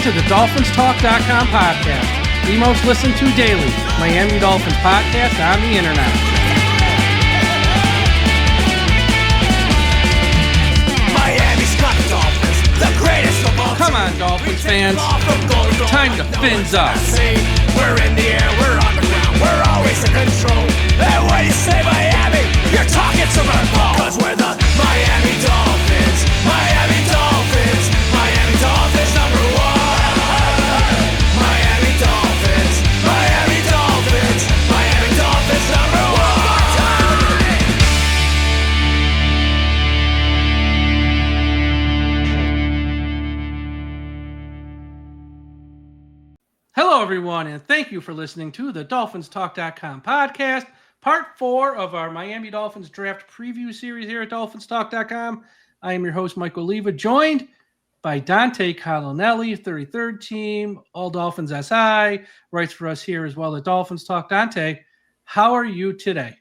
to the DolphinsTalk.com podcast, the most listened to daily Miami Dolphins podcast on the internet. Miami's got the Dolphins, the greatest of all. Come on, Dolphins fans. Time to fins up. We're in the air, we're on the ground, we're always in control. And when you say Miami, you're talking Super Bowl. Cause we're the Miami Dolphins, Miami Dolphins, Miami Dolphins number one. Miami Dolphins, Miami Dolphins, Miami Dolphins number one. Hello, everyone, and thank you for listening to the DolphinsTalk.com podcast, part 4 of our Miami Dolphins draft preview series here at DolphinsTalk.com. I am your host, Mike Oliva, joined by Dante Colonelli, 33rd team, All Dolphins SI, writes for us here as well at Dolphins Talk. Dante, how are you today?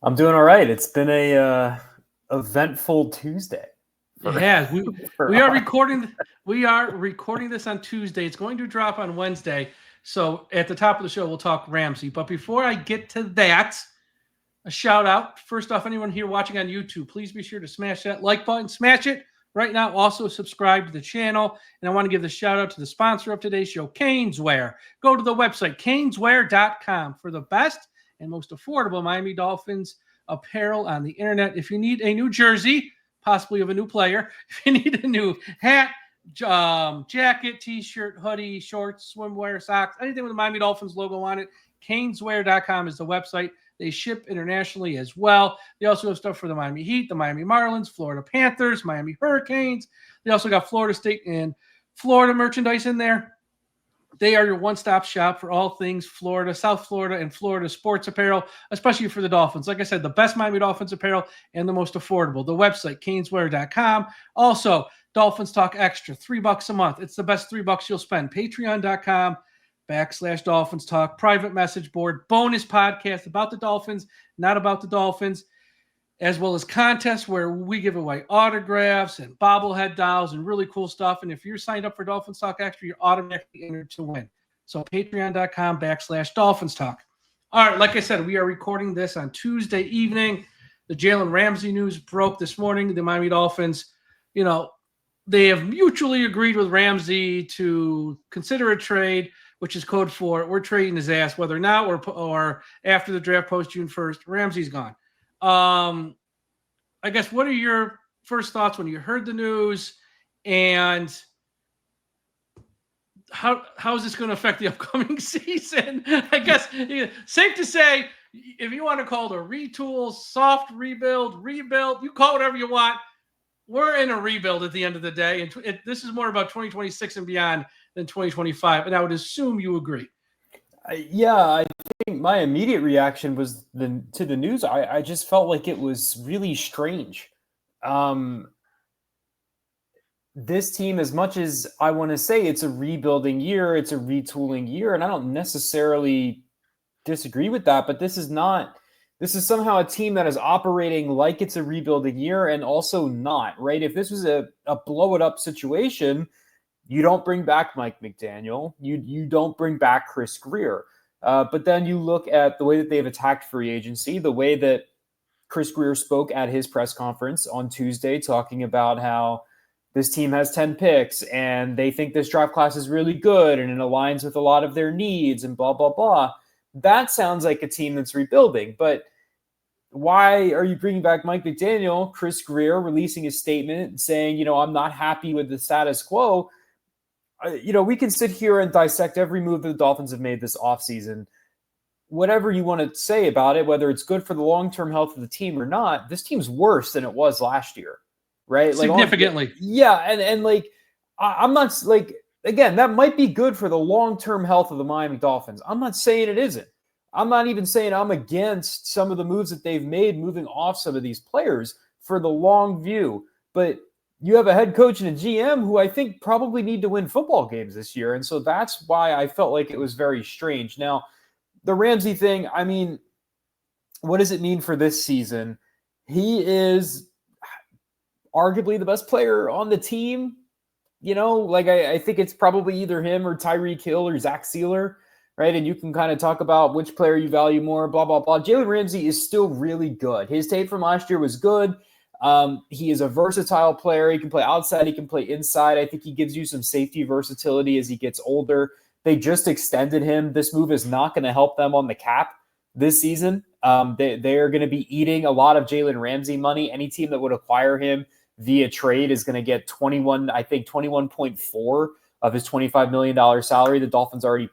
I'm doing all right. It's been a eventful Tuesday. It has. We are recording. We are recording this on Tuesday. It's going to drop on Wednesday. So at the top of the show, we'll talk Ramsey. But before I get to that, a shout out. First off, anyone here watching on YouTube, please be sure to smash that like button. Smash it right now. Also subscribe to the channel. And I want to give the shout out to the sponsor of today's show, Caneswear. Go to the website, caneswear.com, for the best and most affordable Miami Dolphins apparel on the internet. If you need a new jersey, possibly of a new player, if you need a new hat, jacket, t-shirt, hoodie, shorts, swimwear, socks, anything with the Miami Dolphins logo on it, caneswear.com is the website. They ship internationally as well. They also have stuff for the Miami Heat, the Miami Marlins, Florida Panthers, Miami Hurricanes. They also got Florida State and Florida merchandise in there. They are your one-stop shop for all things Florida, South Florida, and Florida sports apparel, especially for the Dolphins. Like I said, the best Miami Dolphins apparel and the most affordable. The website, caneswear.com. Also, Dolphins Talk Extra, $3 a month. It's the best $3 you'll spend. Patreon.com/Dolphins Talk, private message board, bonus podcast about the Dolphins, not about the Dolphins, as well as contests where we give away autographs and bobblehead dolls and really cool stuff. And if you're signed up for Dolphins Talk Extra, you're automatically entered to win. So patreon.com/Dolphins Talk. All right, like I said, we are recording this on Tuesday evening. The Jalen Ramsey news broke this morning. The Miami Dolphins, they have mutually agreed with Ramsey to consider a trade, which is code for we're trading his ass, whether now or after the draft post June 1st. Ramsey's gone. I guess, what are your first thoughts when you heard the news, and how is this going to affect the upcoming season? I guess safe to say, if you want to call it a retool, soft rebuild, you call it whatever you want. We're in a rebuild at the end of the day, and this is more about 2026 and beyond than 2025, and I would assume you agree. Yeah, I think my immediate reaction was to the news. I just felt like it was really strange. This team, as much as I want to say it's a rebuilding year, it's a retooling year, and I don't necessarily disagree with that, but this is somehow a team that is operating like it's a rebuilding year and also not, right? If this was a blow it up situation, you don't bring back Mike McDaniel. You don't bring back Chris Greer. But then you look at the way that they've attacked free agency, the way that Chris Greer spoke at his press conference on Tuesday, talking about how this team has 10 picks and they think this draft class is really good and it aligns with a lot of their needs and blah, blah, blah. That sounds like a team that's rebuilding. But why are you bringing back Mike McDaniel? Chris Greer releasing a statement saying, I'm not happy with the status quo. We can sit here and dissect every move that the Dolphins have made this offseason. Whatever you want to say about it, whether it's good for the long-term health of the team or not, this team's worse than it was last year, right? Significantly. I'm not again, that might be good for the long-term health of the Miami Dolphins. I'm not saying it isn't. I'm not even saying I'm against some of the moves that they've made moving off some of these players for the long view. But you have a head coach and a GM who I think probably need to win football games this year. And so that's why I felt like it was very strange. Now, the Ramsey thing, what does it mean for this season? He is arguably the best player on the team. like I think it's probably either him or Tyreek Hill or Zach Sealer, right? And you can kind of talk about which player you value more, blah, blah, blah. Jalen Ramsey is still really good. His tape from last year was good. He is a versatile player. He can play outside. He can play inside. I think he gives you some safety versatility as he gets older. They just extended him. This move is not going to help them on the cap this season. They are going to be eating a lot of Jalen Ramsey money. Any team that would acquire him via trade is going to get 21.4 of his $25 million salary. The Dolphins already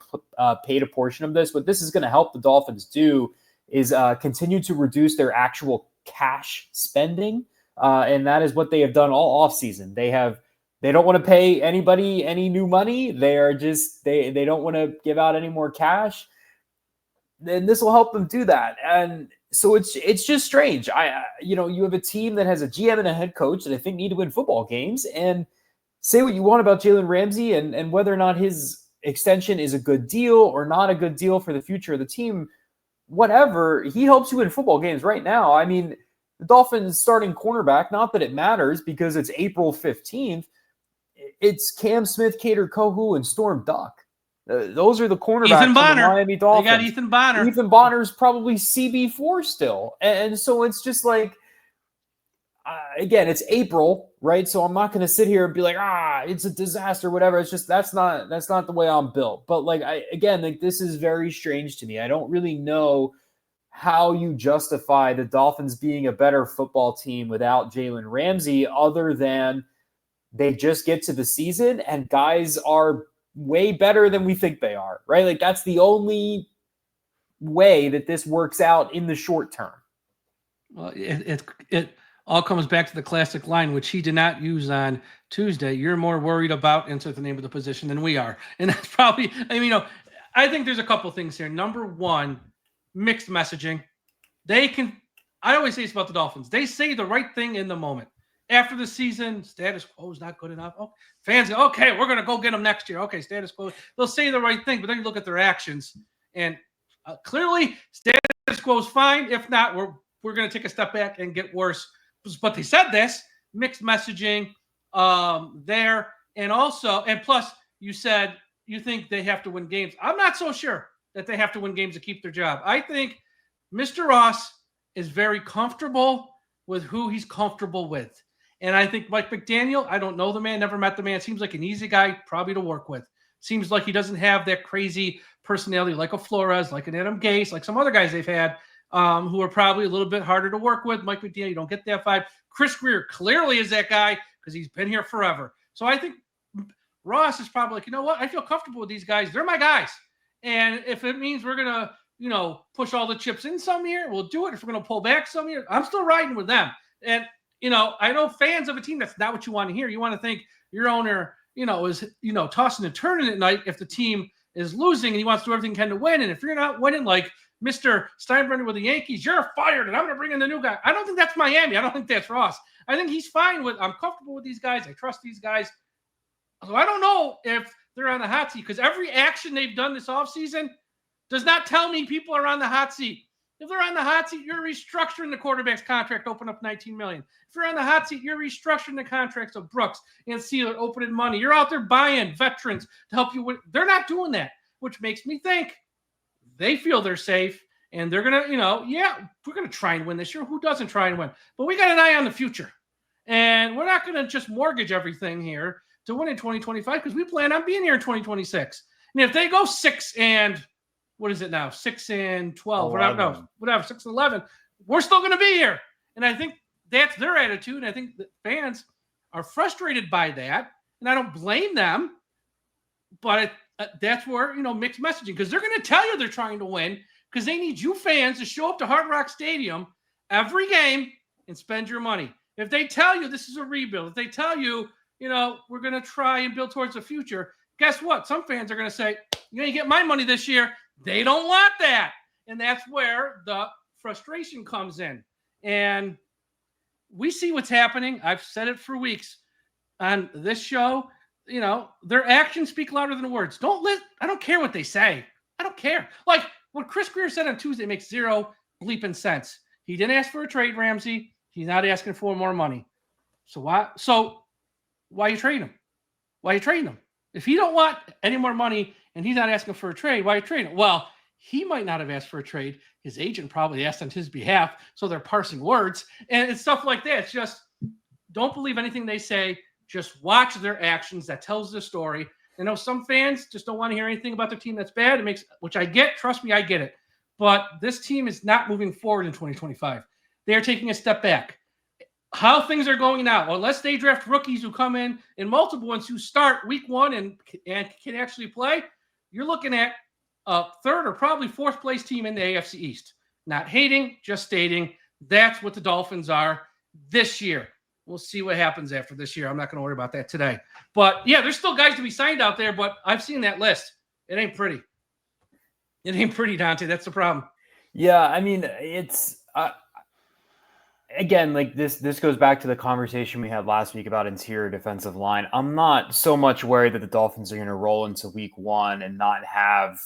paid a portion of this. What this is going to help the Dolphins do is continue to reduce their actual cash spending. And that is what they have done all offseason. They don't want to pay anybody any new money. They don't want to give out any more cash. Then this will help them do that. And so it's just strange. You have a team that has a GM and a head coach that I think need to win football games. And say what you want about Jalen Ramsey and whether or not his extension is a good deal or not a good deal for the future of the team, whatever, he helps you win football games right now. I mean, the Dolphins starting cornerback, not that it matters because it's April 15th, it's Cam Smith, Cater Kohu, and Storm Duck. Those are the cornerbacks Ethan Bonner. For the Miami Dolphins. They got Ethan Bonner. Ethan Bonner's probably CB4 still. And so it's just like, again, it's April, right? So I'm not going to sit here and be like, it's a disaster, whatever. It's just, that's not the way I'm built. But this is very strange to me. I don't really know how you justify the Dolphins being a better football team without Jalen Ramsey, other than they just get to the season and guys are way better than we think they are, right? Like that's the only way that this works out in the short term. Well, it all comes back to the classic line, which he did not use on Tuesday. You're more worried about, insert the name of the position, than we are. And that's probably, I think there's a couple things here. Number one, mixed messaging. I always say it's about the Dolphins. They say the right thing in the moment. After the season, status quo is not good enough. Oh, fans go, okay, we're going to go get them next year. Okay, status quo. They'll say the right thing, but then you look at their actions, and clearly status quo is fine. If not, we're going to take a step back and get worse. But they said this, mixed messaging there. And plus, you said you think they have to win games. I'm not so sure that they have to win games to keep their job. I think Mr. Ross is very comfortable with who he's comfortable with. And I think Mike McDaniel, I don't know the man, never met the man. Seems like an easy guy probably to work with. Seems like he doesn't have that crazy personality like a Flores, like an Adam Gase, like some other guys they've had who are probably a little bit harder to work with. Mike McDaniel, you don't get that vibe. Chris Greer clearly is that guy because he's been here forever. So I think Ross is probably like, you know what? I feel comfortable with these guys. They're my guys. And if it means we're going to, push all the chips in some year, we'll do it. If we're going to pull back some year, I'm still riding with them. And I know fans of a team, that's not what you want to hear. You want to think your owner, is, tossing and turning at night if the team is losing and he wants to do everything he can to win. And if you're not winning, like Mr. Steinbrenner with the Yankees, you're fired and I'm going to bring in the new guy. I don't think that's Miami. I don't think that's Ross. I think he's fine I'm comfortable with these guys. I trust these guys. So I don't know if they're on the hot seat because every action they've done this offseason does not tell me people are on the hot seat. If they're on the hot seat, you're restructuring the quarterback's contract, open up $19 million. If you're on the hot seat, you're restructuring the contracts of Brooks and Sealer, opening money. You're out there buying veterans to help you win. They're not doing that, which makes me think they feel they're safe and they're going to, we're going to try and win this year. Who doesn't try and win? But we got an eye on the future. And we're not going to just mortgage everything here to win in 2025 because we plan on being here in 2026. And if they go 6 and what is it now? 6-12, whatever, 6-11. We're still going to be here. And I think that's their attitude. And I think the fans are frustrated by that. And I don't blame them. But that's where, mixed messaging. Because they're going to tell you they're trying to win. Because they need you fans to show up to Hard Rock Stadium every game and spend your money. If they tell you this is a rebuild, if they tell you, we're going to try and build towards the future, guess what? Some fans are going to say, you ain't get my money this year. They don't want that. And that's where the frustration comes in. And we see what's happening. I've said it for weeks on this show. Their actions speak louder than words. I don't care what they say. I don't care. Like what Chris Greer said on Tuesday makes zero bleeping sense. He didn't ask for a trade, Ramsey. He's not asking for more money. So why are you trading him? why are you trading him? If he don't want any more money and he's not asking for a trade, why are you trading him? Well, he might not have asked for a trade. His agent probably asked on his behalf, so they're parsing words. And it's stuff like that. It's just, don't believe anything they say. Just watch their actions. That tells the story. I know some fans just don't want to hear anything about their team that's bad. It makes, which I get. Trust me, I get it. But this team is not moving forward in 2025. They are taking a step back. How things are going now, unless they draft rookies who come in and multiple ones who start week one and can actually play, you're looking at a third or probably fourth place team in the AFC East. Not hating, just stating that's what the Dolphins are this year. We'll see what happens after this year. I'm not going to worry about that today. But, yeah, there's still guys to be signed out there, but I've seen that list. It ain't pretty. It ain't pretty, Dante. That's the problem. Yeah, I mean, it's again, like this goes back to the conversation we had last week about interior defensive line. I'm not so much worried that the Dolphins are going to roll into week one and not have,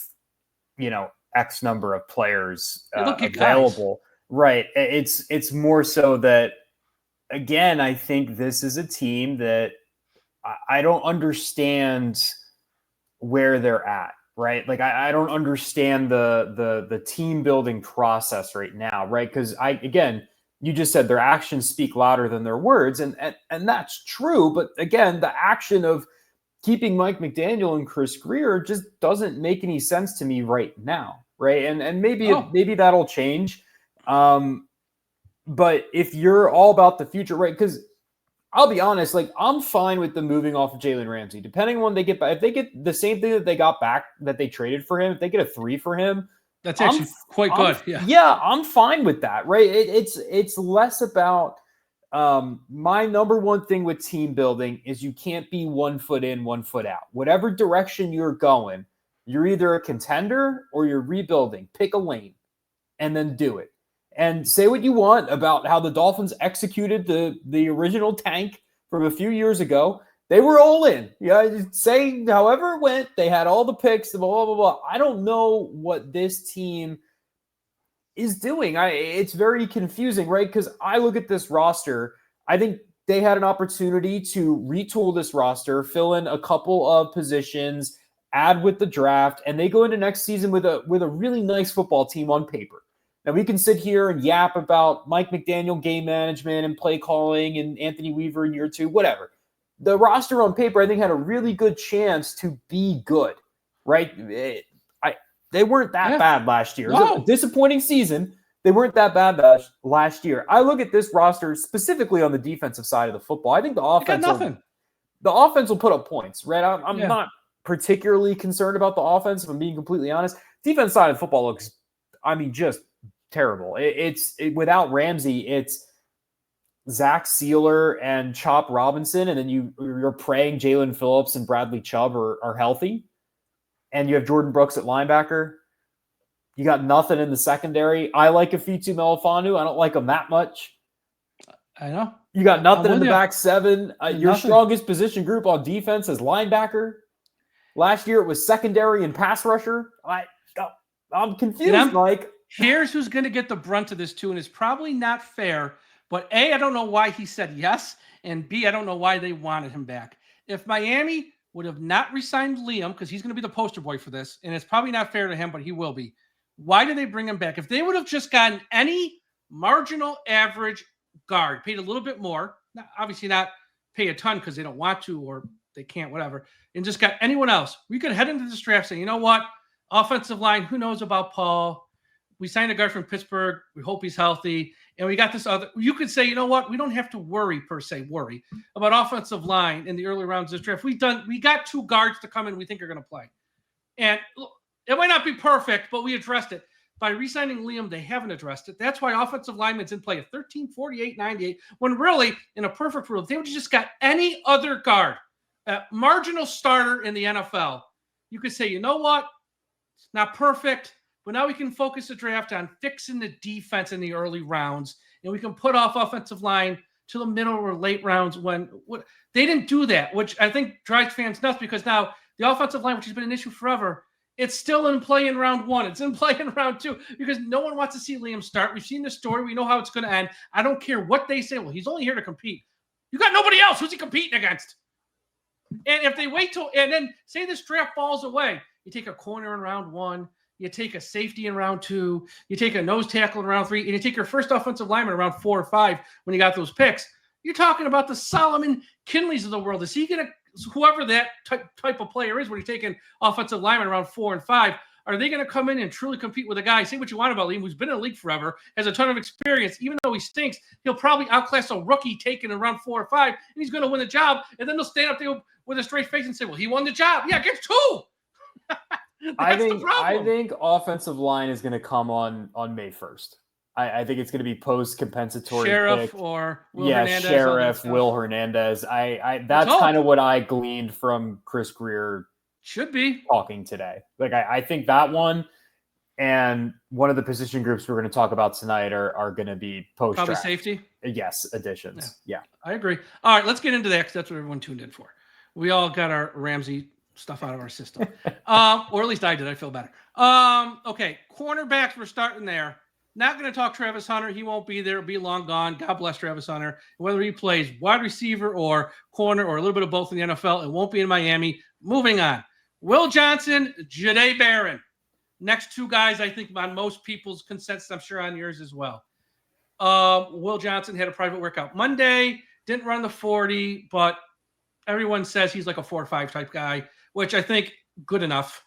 X number of players available. Right. It's more so that, again, I think this is a team that I don't understand where they're at. Right. Like I don't understand the team building process right now. Right. Because you just said their actions speak louder than their words. And that's true. But again, the action of keeping Mike McDaniel and Chris Greer just doesn't make any sense to me right now. Right. And maybe that'll change. But if you're all about the future, right? Because I'll be honest, like I'm fine with them moving off of Jalen Ramsey, depending on when they get back. If they get the same thing that they got back that they traded for him, if they get a 3 for him, that's actually quite good. Yeah, I'm fine with that, right? It's less about my number one thing with team building is you can't be 1 foot in, 1 foot out. Whatever direction you're going, you're either a contender or you're rebuilding. Pick a lane and then do it. And say what you want about how the Dolphins executed the original tank from a few years ago. They were all in. Yeah, say however it went, they had all the picks, blah, blah, blah, blah. I don't know what this team is doing. It's very confusing, right? Because I look at this roster, I think they had an opportunity to retool this roster, fill in a couple of positions, add with the draft, and they go into next season with a really nice football team on paper. Now, we can sit here and yap about Mike McDaniel game management and play calling and Anthony Weaver in year 2, whatever. The roster on paper, I think, had a really good chance to be good, right? They weren't that bad last year. It was a disappointing season. They weren't that bad last year. I look at this roster specifically on the defensive side of the football. I think the offense will put up points, right? I'm not particularly concerned about the offense, if I'm being completely honest. Defense side of football looks, just terrible. It's without Ramsey, it's Zach Sealer and Chop Robinson, and then you're praying Jalen Phillips and Bradley Chubb are healthy, and you have Jordan Brooks at linebacker. You got nothing in the secondary. I like Afitu Melifonwu. I don't like him that much. I know. You got nothing in the back seven. Your strongest position group on defense is linebacker. Last year it was secondary and pass rusher. I'm confused, Mike. Here's who's going to get the brunt of this too, and it's probably not fair, but A, I don't know why he said yes, and B, I don't know why they wanted him back. If Miami would have not re-signed Liam, because he's going to be the poster boy for this, and it's probably not fair to him, but he will be. Why did they bring him back? If they would have just gotten any marginal average guard, paid a little bit more, obviously not pay a ton because they don't want to or they can't, whatever, and just got anyone else, we could head into this draft saying, you know what, offensive line, who knows about Paul? We signed a guy from Pittsburgh. We hope he's healthy. And we got this other. You could say, you know what? We don't have to worry about offensive line in the early rounds of this draft. We got 2 guards to come in we think are going to play. And it might not be perfect, but we addressed it. By re-signing Liam, they haven't addressed it. That's why offensive linemen's in play at 13, 48, 98, when really, in a perfect world, they would have just got any other guard, a marginal starter in the NFL. You could say, you know what? It's not perfect. But now we can focus the draft on fixing the defense in the early rounds, and we can put off offensive line to the middle or late rounds when they didn't do that, which I think drives fans nuts because now the offensive line, which has been an issue forever, it's still in play in round 1. It's in play in round 2 because no one wants to see Liam start. We've seen the story. We know how it's going to end. I don't care what they say. Well, he's only here to compete. You got nobody else. Who's he competing against? And if they wait till, and then say this draft falls away, you take a corner in round 1, you take a safety in round 2, you take a nose tackle in round 3, and you take your first offensive lineman in round 4 or 5 when you got those picks. You're talking about the Solomon Kinleys of the world. Is he going to, whoever that type of player is, when you're taking offensive lineman around 4 and 5, are they going to come in and truly compete with a guy? Say what you want about Liam, who's been in the league forever, has a ton of experience. Even though he stinks, he'll probably outclass a rookie taken in round 4 or 5, and he's going to win the job. And then they'll stand up there with a straight face and say, well, he won the job. Yeah, gets 2. I think offensive line is going to come on May 1st. I think it's going to be post-compensatory Sheriff pick. or Will Hernandez. Sheriff, Will Hernandez. That's kind of what I gleaned from Chris Greer. Should be talking today. Like I think that one and one of the position groups we're going to talk about tonight are going to be post probably safety. Yes, additions. Yeah, I agree. All right, let's get into that because that's what everyone tuned in for. We all got our Ramsey stuff out of our system, or at least I did. I feel better. Okay, cornerbacks. We're starting there. Not going to talk Travis Hunter. He won't be there. He'll be long gone. God bless Travis Hunter. Whether he plays wide receiver or corner or a little bit of both in the NFL, it won't be in Miami. Moving on. Will Johnson, Jahdae Barron. Next 2 guys, I think, on most people's consensus, I'm sure on yours as well. Will Johnson had a private workout Monday. Didn't run the 40, but everyone says he's like a 4 or 5 type guy, which I think good enough.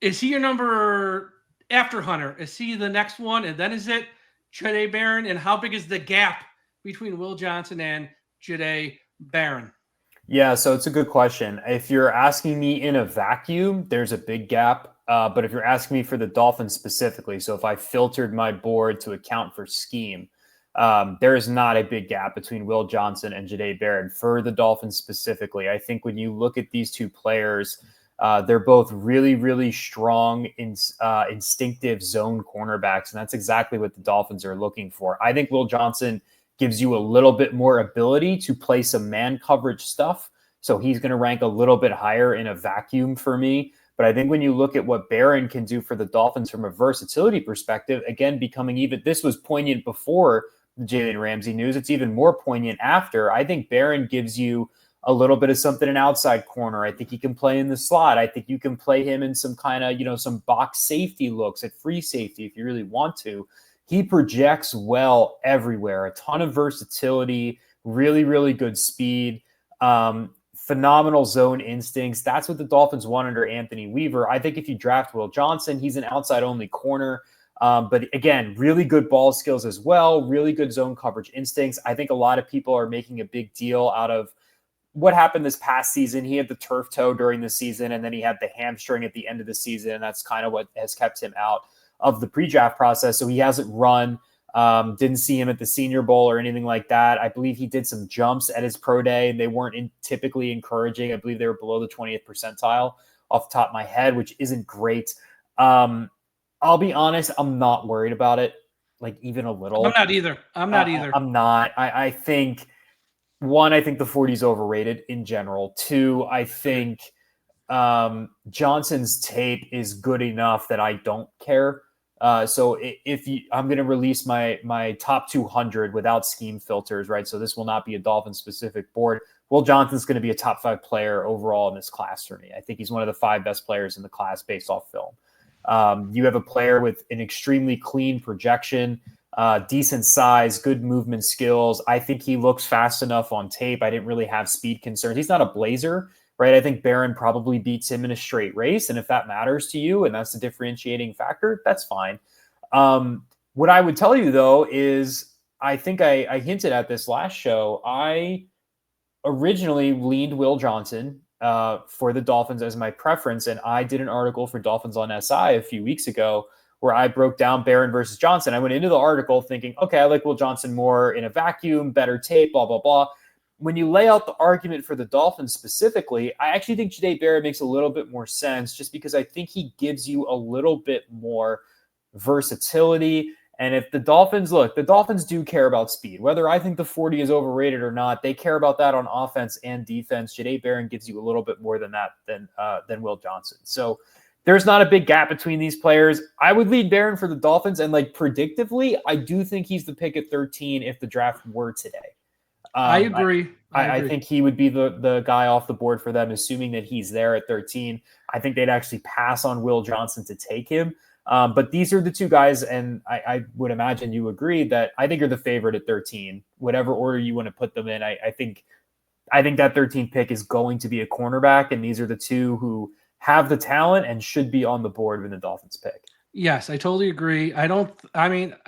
Is he your number after Hunter? Is he the next one? And then is it Jahdae Barron? And how big is the gap between Will Johnson and Jahdae Barron? Yeah, so it's a good question. If you're asking me in a vacuum, there's a big gap. But if you're asking me for the Dolphins specifically, so if I filtered my board to account for scheme, there is not a big gap between Will Johnson and Jahdae Barron for the Dolphins specifically. I think when you look at these 2 players, they're both really, really strong, instinctive zone cornerbacks, and that's exactly what the Dolphins are looking for. I think Will Johnson gives you a little bit more ability to play some man coverage stuff, so he's going to rank a little bit higher in a vacuum for me. But I think when you look at what Barron can do for the Dolphins from a versatility perspective, again, becoming even, this was poignant before the Jalen Ramsey news, it's even more poignant after. I think Barron gives you a little bit of something in outside corner. I think he can play in the slot. I think you can play him in some kind of, some box safety looks at free safety if you really want to. He projects well everywhere, a ton of versatility, really, really good speed, phenomenal zone instincts. That's what the Dolphins want under Anthony Weaver. I think if you draft Will Johnson, he's an outside-only corner. But again, really good ball skills as well, really good zone coverage instincts. I think a lot of people are making a big deal out of what happened this past season. He had the turf toe during the season, and then he had the hamstring at the end of the season, and that's kind of what has kept him out of the pre-draft process. So he hasn't run, didn't see him at the Senior Bowl or anything like that. I believe he did some jumps at his pro day, and they weren't typically encouraging. I believe they were below the 20th percentile off the top of my head, which isn't great. I'll be honest, I'm not worried about it, like even a little. I'm not either. I'm not. I think, one, I think the 40 is overrated in general. 2, I think Johnson's tape is good enough that I don't care. So I'm going to release my top 200 without scheme filters, right? So this will not be a Dolphins specific board. Will Johnson's going to be a top 5 player overall in this class for me. I think he's one of the 5 best players in the class based off film. You have a player with an extremely clean projection, decent size, good movement skills. I think he looks fast enough on tape. I didn't really have speed concerns. He's not a blazer, right? I think Barron probably beats him in a straight race. And if that matters to you and that's the differentiating factor, that's fine. What I would tell you, though, is I think I hinted at this last show. I originally leaned Will Johnson for the Dolphins as my preference. And I did an article for Dolphins on SI a few weeks ago where I broke down Barron versus Johnson. I went into the article thinking, okay, I like Will Johnson more in a vacuum, better tape, blah, blah, blah. When you lay out the argument for the Dolphins specifically, I actually think Jahdae Barron makes a little bit more sense just because I think he gives you a little bit more versatility. And if the Dolphins do care about speed, whether I think the 40 is overrated or not, they care about that on offense and defense. Jahdae Barron gives you a little bit more than that than Will Johnson. So there's not a big gap between these players. I would lead Barron for the Dolphins. And predictively, I do think he's the pick at 13 if the draft were today. I agree. I think he would be the guy off the board for them, assuming that he's there at 13. I think they'd actually pass on Will Johnson to take him. But these are the two guys, and I would imagine you agree that I think are the favorite at 13. Whatever order you want to put them in, I think that 13th pick is going to be a cornerback, and these are the two who have the talent and should be on the board when the Dolphins pick. Yes, I totally agree. I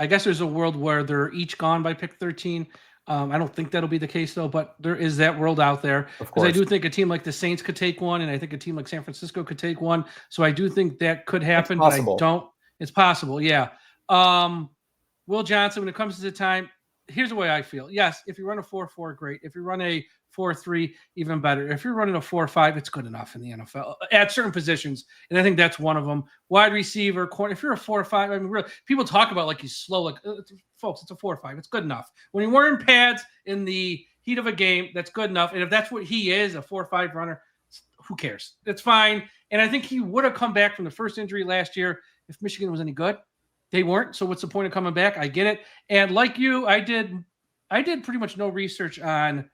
guess there's a world where they're each gone by pick 13. I don't think that'll be the case, though, but there is that world out there. Because I do think a team like the Saints could take one, and I think a team like San Francisco could take one. So I do think that could happen, but I don't. It's possible, yeah. Will Johnson, when it comes to the time, here's the way I feel. Yes, if you run a 4-4, great. If you run a 4-3, even better. If you're running a 4-5, it's good enough in the NFL at certain positions, and I think that's one of them. Wide receiver, corner. If you're a 4-5, I mean, really, people talk about like he's slow. Like, folks, it's a 4-5. It's good enough. When you're wearing pads in the heat of a game, that's good enough. And if that's what he is, a 4-5 runner, who cares? It's fine. And I think he would have come back from the first injury last year if Michigan was any good. They weren't. So what's the point of coming back? I get it. And like you, I did pretty much no research on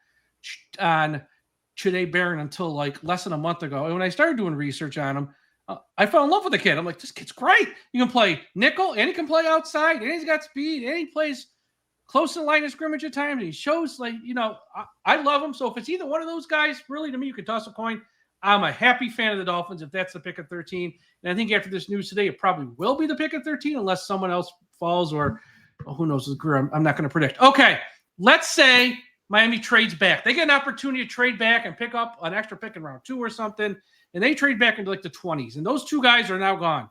Chide Barron until like less than a month ago. And when I started doing research on him, I fell in love with the kid. I'm like, this kid's great. He can play nickel, and he can play outside, and he's got speed, and he plays close to the line of scrimmage at times. And he shows, like, I love him. So if it's either one of those guys, really, to me, you can toss a coin. I'm a happy fan of the Dolphins if that's the pick at 13. And I think after this news today, it probably will be the pick at 13 unless someone else falls or who knows his career. I'm not going to predict. Okay, let's say Miami trades back. They get an opportunity to trade back and pick up an extra pick in round 2 or something, and they trade back into like the 20s. And those two guys are now gone.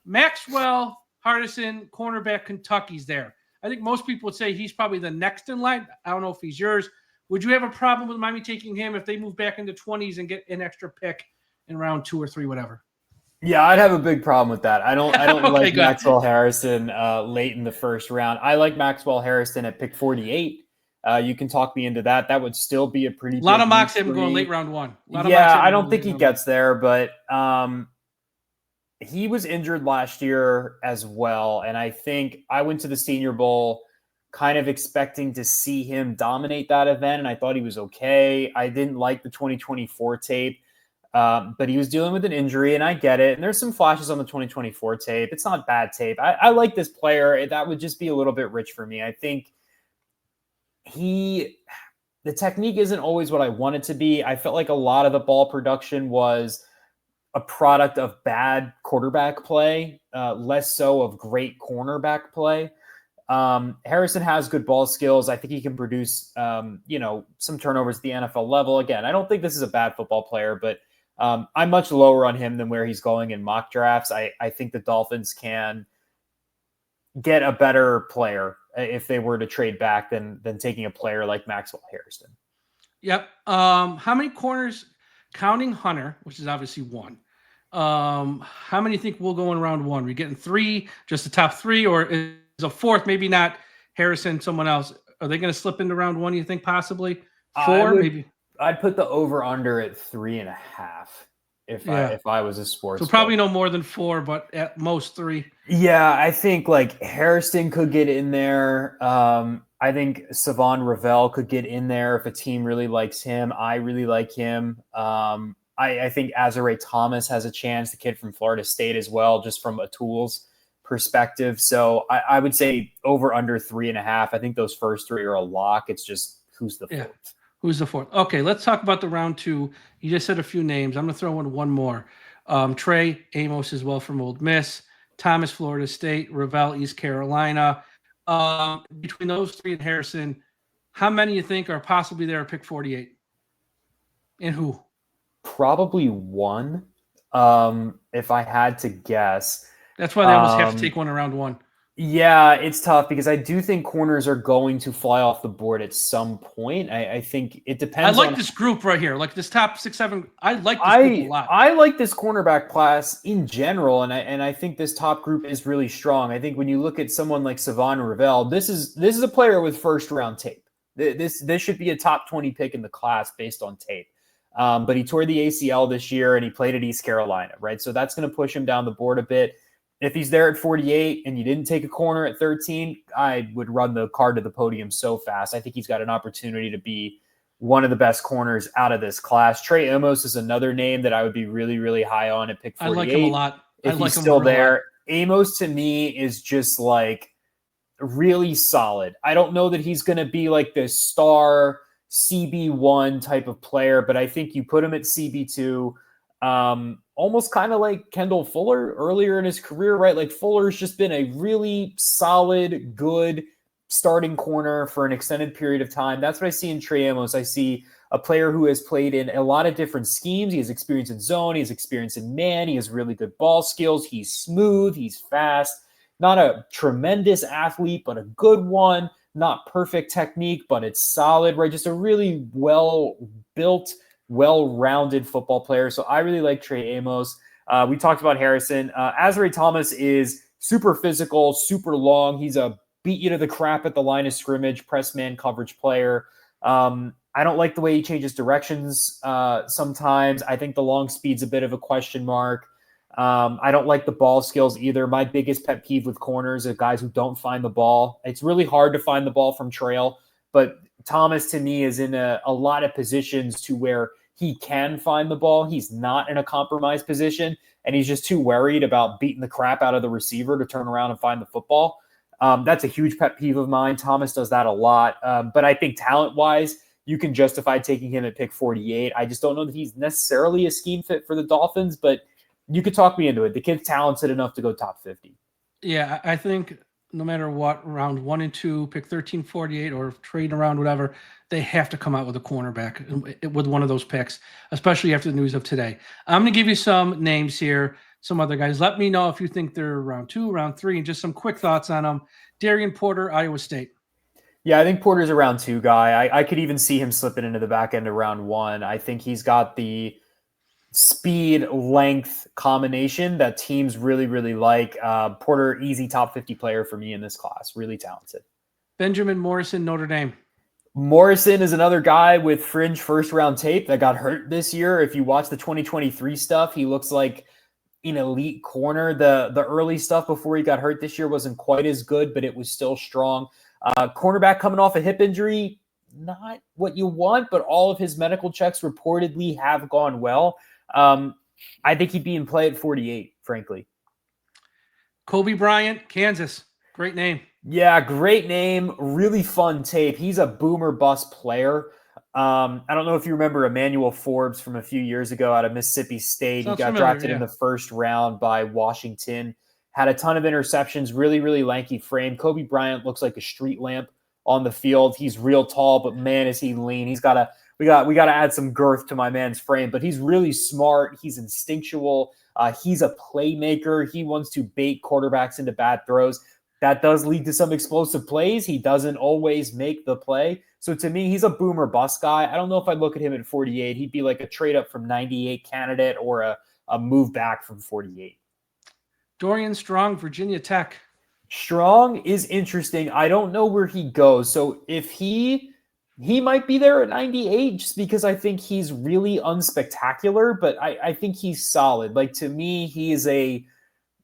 Maxwell, Hardison, cornerback, Kentucky's there. I think most people would say he's probably the next in line. I don't know if he's yours. Would you have a problem with Miami taking him if they move back into 20s and get an extra pick in round 2 or 3, whatever? Yeah, I'd have a big problem with that. I don't Okay, like good. Maxwell Harrison late in the first round. I like Maxwell Harrison at pick 48. You can talk me into that. That would still be a pretty lot of mocks have him going late round 1. Yeah, I don't think he gets there, but he was injured last year as well. And I think I went to the Senior Bowl kind of expecting to see him dominate that event, and I thought he was okay. I didn't like the 2024 tape, but he was dealing with an injury, and I get it. And there's some flashes on the 2024 tape. It's not bad tape. I like this player. That would just be a little bit rich for me. I think the technique isn't always what I want it to be. I felt like a lot of the ball production was a product of bad quarterback play, less so of great cornerback play. Harrison has good ball skills. I think he can produce, some turnovers at the NFL level. Again, I don't think this is a bad football player, but I'm much lower on him than where he's going in mock drafts. I think the Dolphins can get a better player if they were to trade back than taking a player like Maxwell Harrison. Yep. How many corners, counting Hunter, which is obviously 1, how many think will go in round 1? We're getting 3, just the top 3, or is a 4th, maybe not Harrison, someone else? Are they going to slip into round 1, you think, possibly? 4, maybe? I'd put the over-under at 3.5 if I was a sports. So probably no more than 4, but at most 3. Yeah, I think like Harrison could get in there. I think Savon Ravel could get in there if a team really likes him. I really like him. I think Azare Thomas has a chance, the kid from Florida State as well, just from a tools perspective. So I would say over under 3.5. I think those first 3 are a lock. It's just who's the 4th. Yeah. Who's the 4th? Okay, let's talk about the round 2. You just said a few names. I'm going to throw in one more. Trey Amos as well from Ole Miss. Thomas, Florida State. Ravel, East Carolina. Between those 3 and Harrison, how many you think are possibly there at pick 48? And who? Probably 1, if I had to guess. That's why they almost have to take one in round 1. Yeah, it's tough because I do think corners are going to fly off the board at some point. I think it depends. I like this group right here, like this top 6, 7. I like this group a lot. I like this cornerback class in general, and I think this top group is really strong. I think when you look at someone like Savon Ravel, this is a player with first round tape. This should be a top 20 pick in the class based on tape. But he tore the ACL this year, and he played at East Carolina, right? So that's going to push him down the board a bit. If he's there at 48 and you didn't take a corner at 13, I would run the car to the podium so fast. I think he's got an opportunity to be one of the best corners out of this class. Trey Amos is another name that I would be really, really high on at pick 48. I like him a lot. If he's still there. Amos to me is just like really solid. I don't know that he's going to be like this star CB1 type of player, but I think you put him at CB2, almost kind of like Kendall Fuller earlier in his career, right? Like Fuller's just been a really solid, good starting corner for an extended period of time. That's what I see in Trey Amos. I see a player who has played in a lot of different schemes. He has experience in zone. He has experience in man. He has really good ball skills. He's smooth. He's fast. Not a tremendous athlete, but a good one. Not perfect technique, but it's solid, right? Just a really well-built, well-rounded football player. So I really like Trey Amos. We talked about Harrison. Azrae Thomas is super physical, super long. He's a beat you to the crap at the line of scrimmage, press man coverage player. I don't like the way he changes directions sometimes. I think the long speed's a bit of a question mark. I don't like the ball skills either. My biggest pet peeve with corners are guys who don't find the ball. It's really hard to find the ball from trail, but Thomas to me is in a lot of positions to where he can find the ball. He's not in a compromised position, and he's just too worried about beating the crap out of the receiver to turn around and find the football. That's a huge pet peeve of mine. Thomas does that a lot. But I think talent-wise, you can justify taking him at pick 48. I just don't know that he's necessarily a scheme fit for the Dolphins, but you could talk me into it. The kid's talented enough to go top 50. Yeah, I think no matter what, round 1 and 2, pick 13, 48, or trade around, whatever, they have to come out with a cornerback with one of those picks, especially after the news of today. I'm going to give you some names here, some other guys. Let me know if you think they're round 2, round 3, and just some quick thoughts on them. Darian Porter, Iowa State. Yeah, I think Porter's a round 2 guy. I could even see him slipping into the back end of round 1. I think he's got the speed length combination that teams really, really like. Porter, easy top 50 player for me in this class. Really talented. Benjamin Morrison, Notre Dame. Morrison is another guy with fringe first round tape that got hurt this year. If you watch the 2023 stuff, he looks like an elite corner. The early stuff before he got hurt this year wasn't quite as good, but it was still strong. Cornerback coming off a hip injury, not what you want, but all of his medical checks reportedly have gone well. I think he'd be in play at 48, frankly. Kobe Bryant, Kansas. Great name. Yeah, great name. Really fun tape. He's a boomer bust player. I don't know if you remember Emmanuel Forbes from a few years ago out of Mississippi State. He got drafted in the first round by Washington. Had a ton of interceptions, really, really lanky frame. Kobe Bryant looks like a street lamp on the field. He's real tall, but man, is he lean. We got to add some girth to my man's frame, but he's really smart. He's instinctual. He's a playmaker. He wants to bait quarterbacks into bad throws. That does lead to some explosive plays. He doesn't always make the play. So to me, he's a boomer bust guy. I don't know if I'd look at him at 48. He'd be like a trade up from 98 candidate or a move back from 48. Dorian Strong, Virginia Tech. Strong is interesting. I don't know where he goes. So if he might be there at 98 just because I think he's really unspectacular, but I think he's solid. Like to me, he is a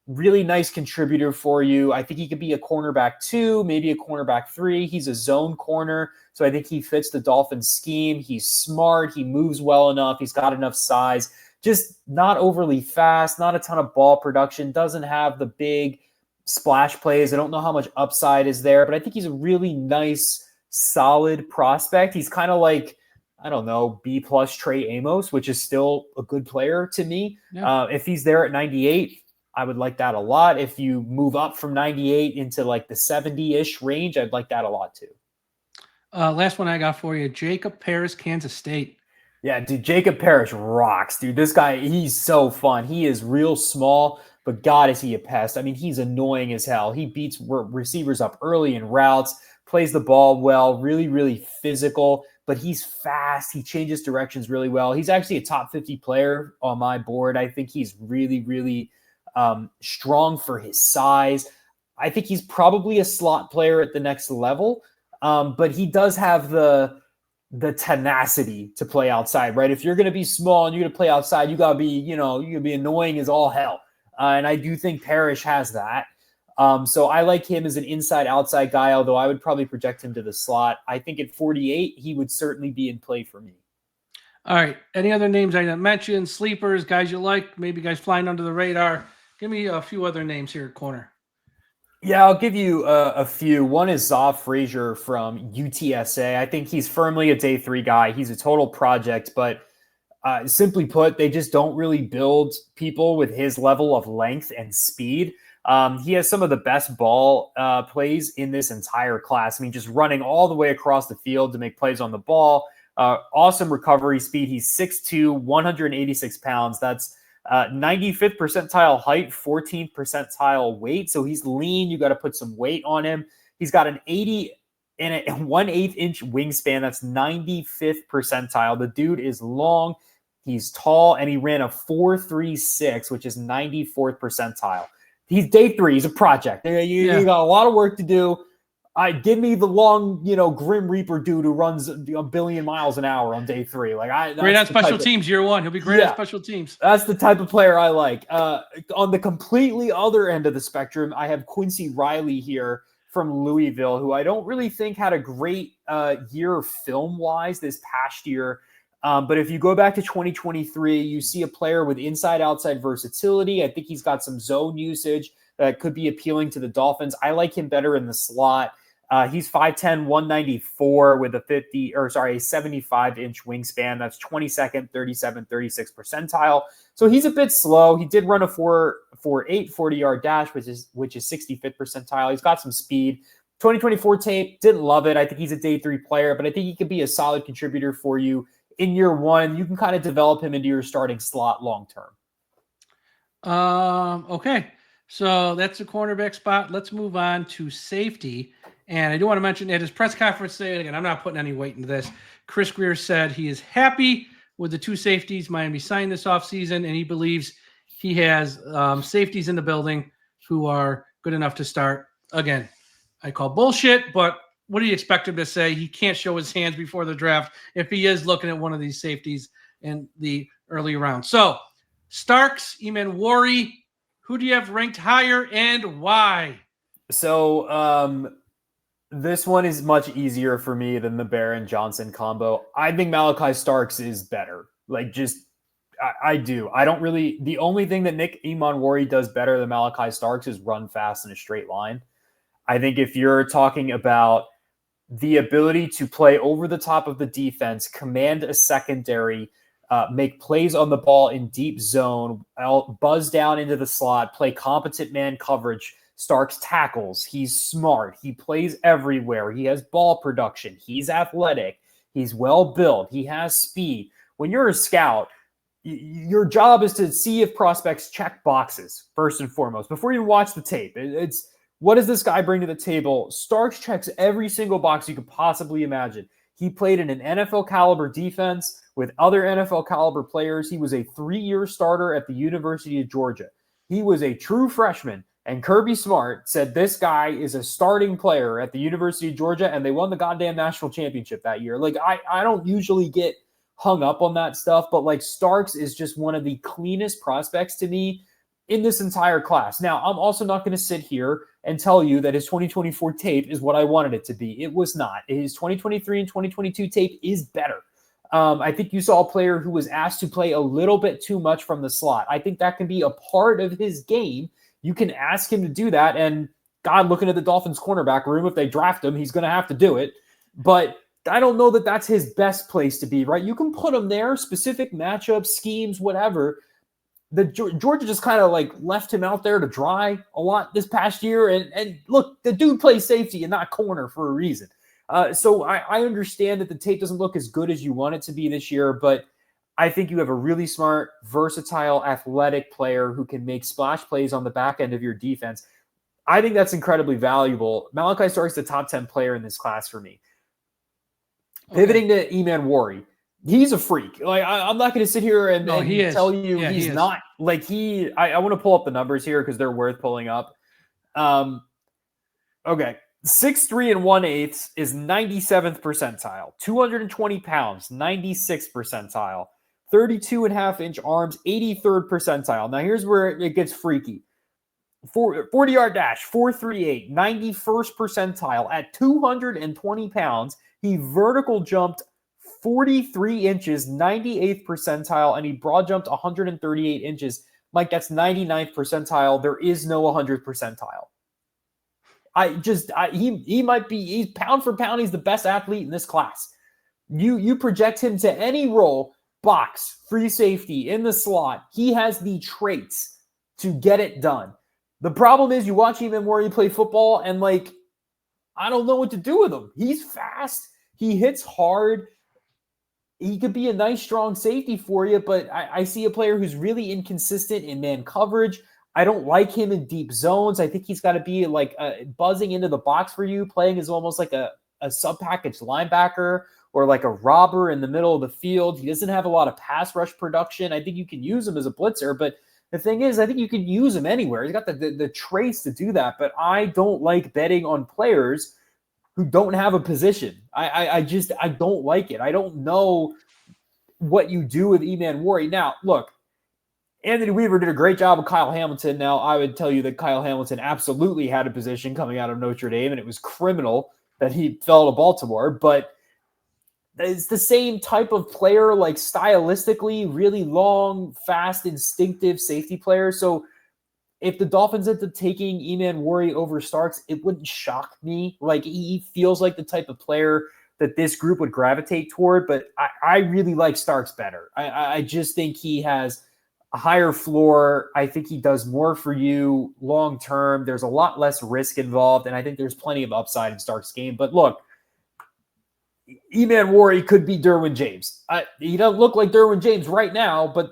really nice contributor for you. I think he could be a cornerback 2, maybe a cornerback 3. He's a zone corner, so I think he fits the Dolphins scheme. He's smart. He moves well enough. He's got enough size. Just not overly fast, not a ton of ball production, doesn't have the big splash plays. I don't know how much upside is there, but I think he's a really nice, solid prospect. He's kind of like, I don't know, B+ Trey Amos, which is still a good player to me. Yeah. If he's there at 98, I would like that a lot. If you move up from 98 into like the 70-ish range, I'd like that a lot too. Last one I got for you, Jacob Parrish, Kansas State. Yeah, dude, Jacob Parrish rocks, dude. This guy, he's so fun. He is real small, but God, is he a pest. I mean, he's annoying as hell. He beats receivers up early in routes, plays the ball well, really, really physical, but he's fast. He changes directions really well. He's actually a top 50 player on my board. I think he's really, really strong for his size. I think he's probably a slot player at the next level, but he does have the tenacity to play outside, right? If you're going to be small and you're going to play outside, you got to be, you can be annoying as all hell. and I do think Parrish has that. So I like him as an inside-outside guy, although I would probably project him to the slot. I think at 48, he would certainly be in play for me. All right. Any other names I didn't mention? Sleepers, guys you like, maybe guys flying under the radar. Give me a few other names here at corner. Yeah, I'll give you a few. One is Zav Frazier from UTSA. I think he's firmly a day 3 guy. He's a total project, but simply put, they just don't really build people with his level of length and speed. He has some of the best ball plays in this entire class. I mean, just running all the way across the field to make plays on the ball. Awesome recovery speed. He's 6'2", 186 pounds. That's 95th percentile height, 14th percentile weight. So he's lean. You got to put some weight on him. He's got an 80 and a 1/8 inch wingspan. That's 95th percentile. The dude is long. He's tall, and he ran a 4.36, which is 94th percentile. He's day 3. He's a project. You got a lot of work to do. Give me the long, Grim Reaper dude who runs a billion miles an hour on day 3. Great on special teams year 1. He'll be great on special teams. That's the type of player I like. On the completely other end of the spectrum, I have Quincy Riley here from Louisville, who I don't really think had a great year film-wise this past year. But if you go back to 2023, you see a player with inside-outside versatility. I think he's got some zone usage that could be appealing to the Dolphins. I like him better in the slot. He's 5'10", 194 with a 75-inch wingspan. That's 22nd, 37, 36 percentile. So he's a bit slow. He did run a 4.48 40-yard dash, which is 65th percentile. He's got some speed. 2024 tape, didn't love it. I think he's a day 3 player, but I think he could be a solid contributor for you in year 1. You can kind of develop him into your starting slot long term. Okay. So that's the cornerback spot. Let's move on to safety. And I do want to mention at his press conference today, again, I'm not putting any weight into this. Chris Greer said he is happy with the 2 safeties Miami signed this offseason, and he believes he has safeties in the building who are good enough to start. Again, I call bullshit, but what do you expect him to say? He can't show his hands before the draft if he is looking at one of these safeties in the early round. So Starks, Emanwari, who do you have ranked higher and why? So this one is much easier for me than the Barron Johnson combo. I think Malachi Starks is better. I do. I don't really. The only thing that Nick Emanwari does better than Malachi Starks is run fast in a straight line. I think if you're talking about the ability to play over the top of the defense, command a secondary, make plays on the ball in deep zone, buzz down into the slot, play competent man coverage. Starks tackles. He's smart. He plays everywhere. He has ball production. He's athletic. He's well built. He has speed. When you're a scout, your job is to see if prospects check boxes first and foremost before you watch the tape. It's what does this guy bring to the table? Starks checks every single box you could possibly imagine. He played in an NFL caliber defense with other NFL caliber players. He was a 3-year starter at the University of Georgia. He was a true freshman, and Kirby Smart said this guy is a starting player at the University of Georgia, and they won the goddamn national championship that year. I don't usually get hung up on that stuff, but Starks is just one of the cleanest prospects to me in this entire class. Now, I'm also not going to sit here and tell you that his 2024 tape is what I wanted it to be. It was not. His 2023 and 2022 tape is better. I think you saw a player who was asked to play a little bit too much from the slot. I think that can be a part of his game. You can ask him to do that, and God, looking at the Dolphins cornerback room, if they draft him, he's going to have to do it. But I don't know that that's his best place to be, right? You can put him there, specific matchups, schemes, whatever. The Georgia just kind of left him out there to dry a lot this past year. And look, the dude plays safety and not corner for a reason. So I understand that the tape doesn't look as good as you want it to be this year, but I think you have a really smart, versatile, athletic player who can make splash plays on the back end of your defense. I think that's incredibly valuable. Malachi Starks is the top 10 player in this class for me. Okay. Pivoting to Emanwari. He's a freak. I'm not going to sit here and tell you he's not. I want to pull up the numbers here because they're worth pulling up. Okay. 6'3" and 1/8 is 97th percentile. 220 pounds, 96th percentile. 32.5-inch arms, 83rd percentile. Now, here's where it gets freaky. 40-yard dash, 4.38, 91st percentile. At 220 pounds, he vertical jumped 43 inches, 98th percentile, and he broad jumped 138 inches. Mike, that's 99th percentile. There is no 100th percentile. He's pound for pound, he's the best athlete in this class. You project him to any role, box, free safety, in the slot. He has the traits to get it done. The problem is you watch Emmanwori play football and, like, I don't know what to do with him. He's fast. He hits hard. He could be a nice, strong safety for you, but I see a player who's really inconsistent in man coverage. I don't like him in deep zones. I think he's got to be like buzzing into the box for you, playing as almost like a sub-package linebacker or like a robber in the middle of the field. He doesn't have a lot of pass rush production. I think you can use him as a blitzer, but the thing is, I think you can use him anywhere. He's got the traits to do that, but I don't like betting on players who don't have a position. I don't like it. I don't know what you do with Emmanwori. Now, look, Anthony Weaver did a great job with Kyle Hamilton. Now, I would tell you that Kyle Hamilton absolutely had a position coming out of Notre Dame, and it was criminal that he fell to Baltimore, but it's the same type of player, like stylistically, really long, fast, instinctive safety player. So if the Dolphins ended up taking Emmanwori over Starks, it wouldn't shock me. Like, he feels like the type of player that this group would gravitate toward, but I really like Starks better. I just think he has a higher floor. I think he does more for you long term. There's a lot less risk involved, and I think there's plenty of upside in Starks' game. But look, Emmanwori could be Derwin James. He doesn't look like Derwin James right now, but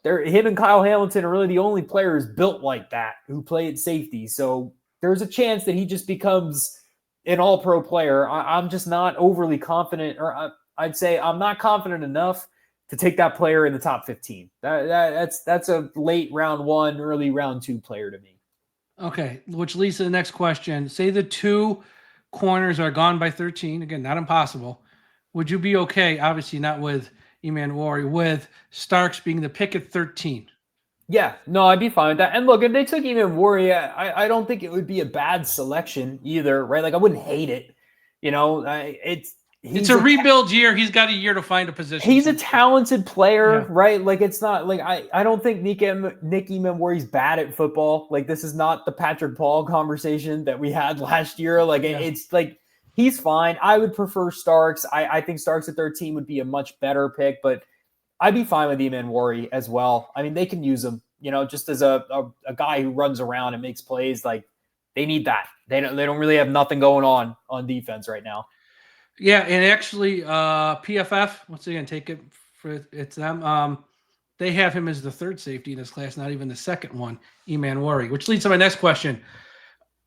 him and Kyle Hamilton are really the only players built like that who play at safety. So there's a chance that he just becomes an all-pro player. I'm just not overly confident, or I'd say I'm not confident enough to take that player in the top 15. That's a late round 1, early round 2 player to me. Okay, which leads to the next question. Say the 2 corners are gone by 13. Again, not impossible. Would you be okay, obviously not with Emmanwori, with Starks being the pick at 13? Yeah, no, I'd be fine with that. And look, if they took Emmanwori, I don't think it would be a bad selection either, right? Like, I wouldn't hate it. You know, it's a rebuild year. He's got a year to find a position. He's a talented player, right? Like, it's not like I don't think Nick Emmanwori's bad at football. Like, this is not the Patrick Paul conversation that we had last year. Like, it's like he's fine. I would prefer Starks. I think Starks at 13 would be a much better pick, but I'd be fine with Emmanwori as well. I mean, they can use him, you know, just as a guy who runs around and makes plays. Like, they need that. They don't really have nothing going on defense right now. Yeah, and actually, PFF, once again, take it for it's them. They have him as the 3rd safety in this class, not even the 2nd one, Emmanwori, which leads to my next question.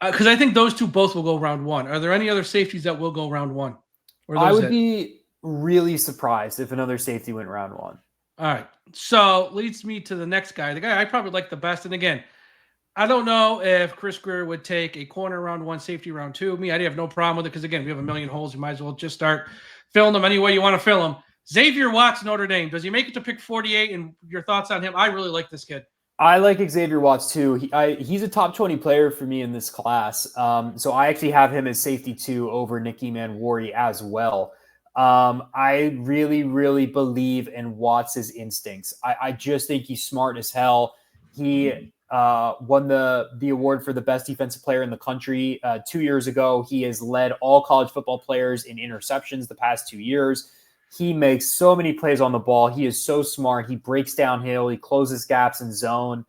Because I think those 2 both will go round 1. Are there any other safeties that will go round 1? I would be really surprised if another safety went round 1. All right. So leads me to the next guy. The guy I probably like the best. And again, I don't know if Chris Greer would take a corner round 1, safety round 2. Me, I have no problem with it because, again, we have a million holes. You might as well just start filling them any way you want to fill them. Xavier Watts, Notre Dame. Does he make it to pick 48? And your thoughts on him? I really like this kid. I like Xavier Watts too. He's a top 20 player for me in this class. So I actually have him as safety 2 over Nick Emmanwori as well. I really, really believe in Watts' instincts. I just think he's smart as hell. He won the award for the best defensive player in the country 2 years ago. He has led all college football players in interceptions the past 2 years. He makes so many plays on the ball. He is so smart. He breaks downhill. He closes gaps in zone.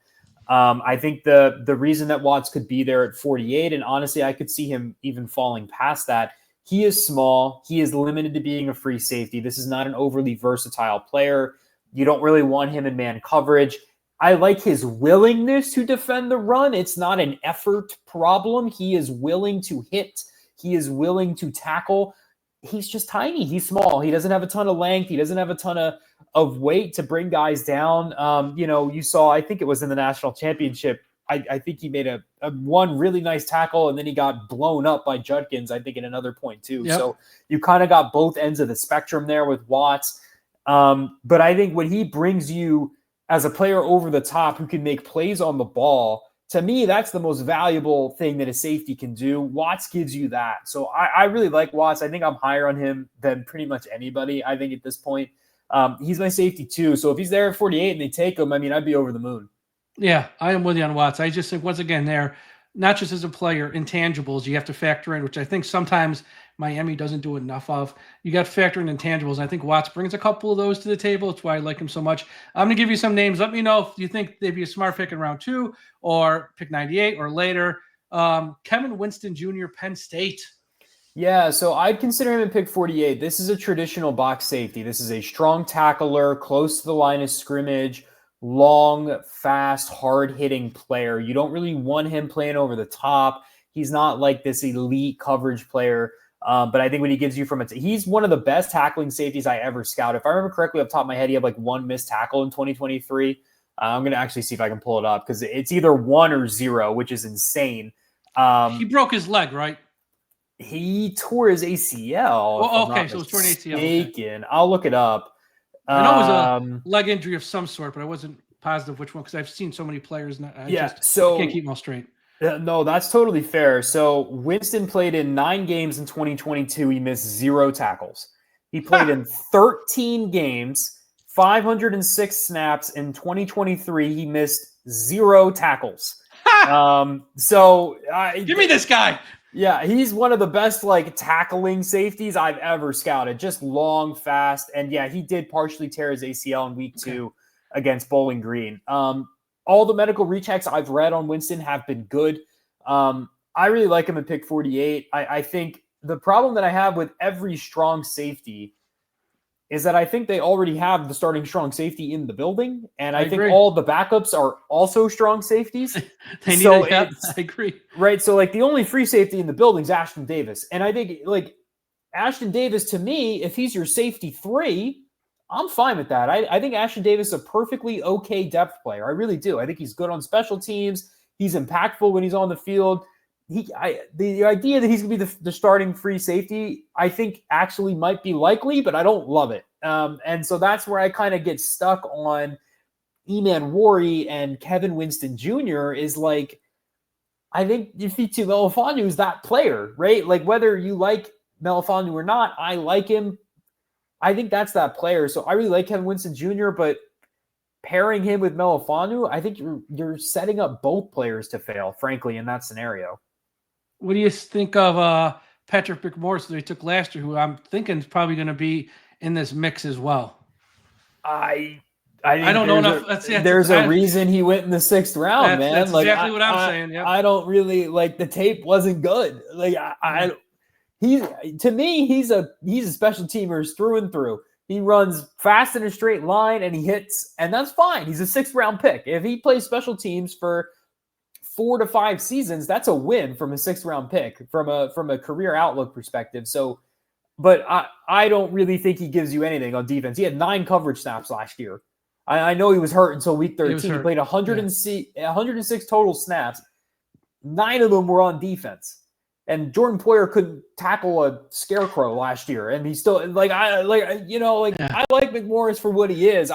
I think the reason that Watts could be there at 48, and honestly, I could see him even falling past that. He is small. He is limited to being a free safety. This is not an overly versatile player. You don't really want him in man coverage. I like his willingness to defend the run. It's not an effort problem. He is willing to hit. He is willing to tackle. He's just tiny. He's small. He doesn't have a ton of length. He doesn't have a ton of weight to bring guys down. You saw, I think it was in the national championship, I think he made a one really nice tackle, and then he got blown up by Judkins, I think, at another point too. Yep. So you kind of got both ends of the spectrum there with Watts. But I think when he brings you as a player over the top who can make plays on the ball, to me, that's the most valuable thing that a safety can do. Watts gives you that. So I really like Watts. I think I'm higher on him than pretty much anybody, I think, at this point. He's my safety too. So if he's there at 48 and they take him, I mean, I'd be over the moon. Yeah, I am with you on Watts. I just think, once again, there, not just as a player, intangibles you have to factor in, which I think sometimes Miami doesn't do enough of. You got to factor in intangibles. And I think Watts brings a couple of those to the table. That's why I like him so much. I'm going to give you some names. Let me know if you think they'd be a smart pick in round 2 or pick 98 or later. Kevin Winston Jr., Penn State. Yeah, so I'd consider him in pick 48. This is a traditional box safety. This is a strong tackler, close to the line of scrimmage, long, fast, hard-hitting player. You don't really want him playing over the top. He's not like this elite coverage player, but I think when he gives you he's one of the best tackling safeties I ever scouted. If I remember correctly, off the top of my head, he had like 1 missed tackle in 2023. I'm going to actually see if I can pull it up because it's either 1 or 0, which is insane. He broke his leg, right? He tore his ACL. Well, okay, so it was torn ACL. Okay. I'll look it up. I know it was a leg injury of some sort, but I wasn't positive which one because I've seen so many players. And I can't keep them all straight. No, that's totally fair. So Winston played in 9 games in 2022. He missed 0 tackles. He played in 13 games, 506 snaps. In 2023, he missed 0 tackles. Give me this guy. Yeah, he's one of the best tackling safeties I've ever scouted. Just long, fast, and yeah, he did partially tear his ACL in week 2 against Bowling Green. All the medical rechecks I've read on Winston have been good. I really like him in pick 48. I think the problem that I have with every strong safety is that I think they already have the starting strong safety in the building, and I think all the backups are also strong safeties. I agree. Right, so the only free safety in the building is Ashton Davis, and I think Ashton Davis, to me, if he's your safety 3, I'm fine with that. I think Ashton Davis is a perfectly okay depth player. I really do. I think he's good on special teams. He's impactful when he's on the field. The idea that he's going to be the starting free safety, I think actually might be likely, but I don't love it. And so that's where I kind of get stuck on Eman Wari and Kevin Winston Jr. is I think Ifeatu Melifonwu is that player, right? Whether you like Melifonwu or not, I like him. I think that's that player. So I really like Kevin Winston Jr., but pairing him with Melifonwu, I think you're setting up both players to fail, frankly, in that scenario. What do you think of Patrick McMorris that they took last year, who I'm thinking is probably going to be in this mix as well? I don't know enough. There's a reason he went in the 6th round, man. That's exactly what I'm saying. Yep. I don't really the tape wasn't good. To me, he's a special teamer through and through. He runs fast in a straight line and he hits, and that's fine. He's a 6th round pick. If he plays special teams for 4 to 5 seasons, that's a win from a 6th round pick from a career outlook perspective. So, but I don't really think he gives you anything on defense. He had 9 coverage snaps last year. I know he was hurt until week 13. He played 106 total snaps. 9 of them were on defense. And Jordan Poyer couldn't tackle a scarecrow last year, and he's still I like McMorris for what he is.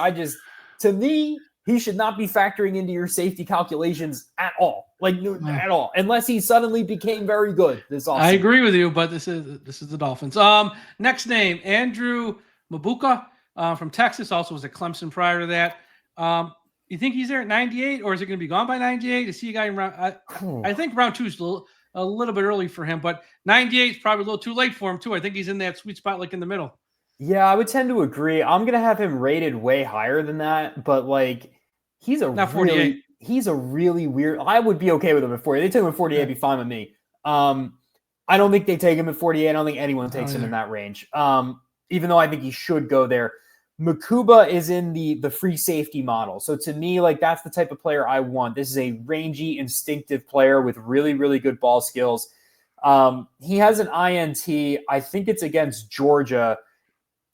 To me, he should not be factoring into your safety calculations at all, at all, unless he suddenly became very good this offseason. I agree with you, but this is the Dolphins. Next name, Andrew Mabuka from Texas, also was at Clemson prior to that. You think he's there at 98, or is it going to be gone by 98? To see a guy in round, I think round 2 is a little bit early for him, but 98 is probably a little too late for him too. I think he's in that sweet spot, in the middle. Yeah, I would tend to agree. I'm going to have him rated way higher than that, but he's a really weird. I would be okay with him at 40. They took him at 48, it'd be fine with me. I don't think they take him at 48. I don't think anyone takes him in that range. Even though I think he should go there. Makuba is in the free safety model. So to me, that's the type of player I want. This is a rangy, instinctive player with really, really good ball skills. He has an INT. I think it's against Georgia.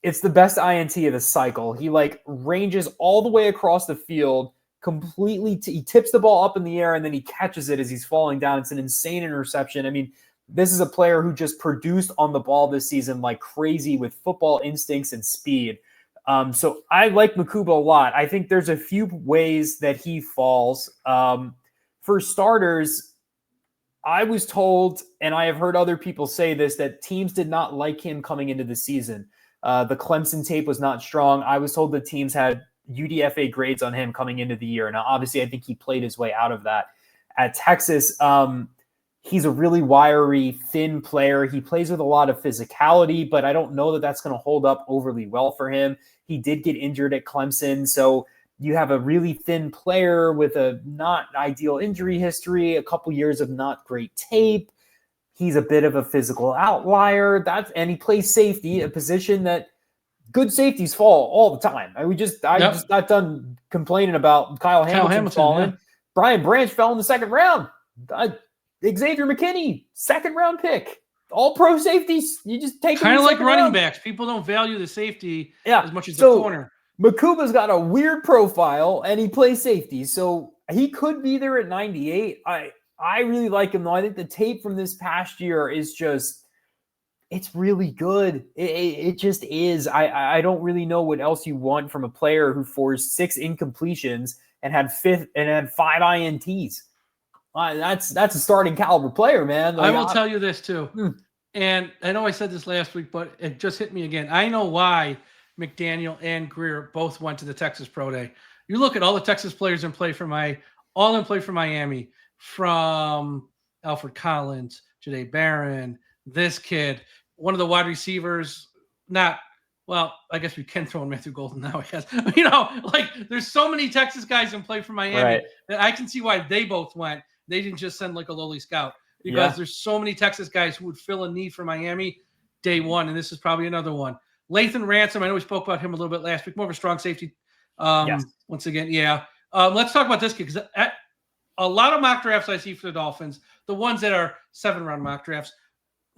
It's the best INT of the cycle. He ranges all the way across the field completely. He tips the ball up in the air and then he catches it as he's falling down. It's an insane interception. I mean, this is a player who just produced on the ball this season like crazy with football instincts and speed. So I like Makuba a lot. I think there's a few ways that he falls. For starters, I was told, and I have heard other people say this, that teams did not like him coming into the season. The Clemson tape was not strong. I was told the teams had UDFA grades on him coming into the year. Now, obviously, I think he played his way out of that. At Texas, he's a really wiry, thin player. He plays with a lot of physicality, but I don't know that that's going to hold up overly well for him. He did get injured at Clemson, so you have a really thin player with a not ideal injury history, a couple years of not great tape. He's a bit of a physical outlier. And he plays safety, a position that good safeties fall all the time. I'm just not done complaining about Kyle Hamilton falling. Yeah. Brian Branch fell in the second round. Xavier McKinney, second round pick. All pro safeties. You just take kind of like running backs. People don't value the safety as much as the corner. Makuba's got a weird profile, and he plays safety, so he could be there at 98. I really like him, though. I think the tape from this past year is just, it's really good. It just is. I don't really know what else you want from a player who forced 6 incompletions and had 5 INTs. That's a starting caliber player, man. Like, I will tell you this, too. And I know I said this last week, but it just hit me again. I know why McDaniel and Greer both went to the Texas Pro Day. You look at all the Texas players in play for Miami, from Alfred Collins, Jahdae Barron, this kid, one of the wide receivers, I guess we can throw in Matthew Golden now, I guess. There's so many Texas guys in play for Miami that I can see why they both went. They didn't just send like a lowly scout, because there's so many Texas guys who would fill a need for Miami day one, and this is probably another one. Lathan Ransom, I know we spoke about him a little bit last week, more of a strong safety. Once again, let's talk about this kid, because a lot of mock drafts I see for the Dolphins, the ones that are 7-round mock drafts,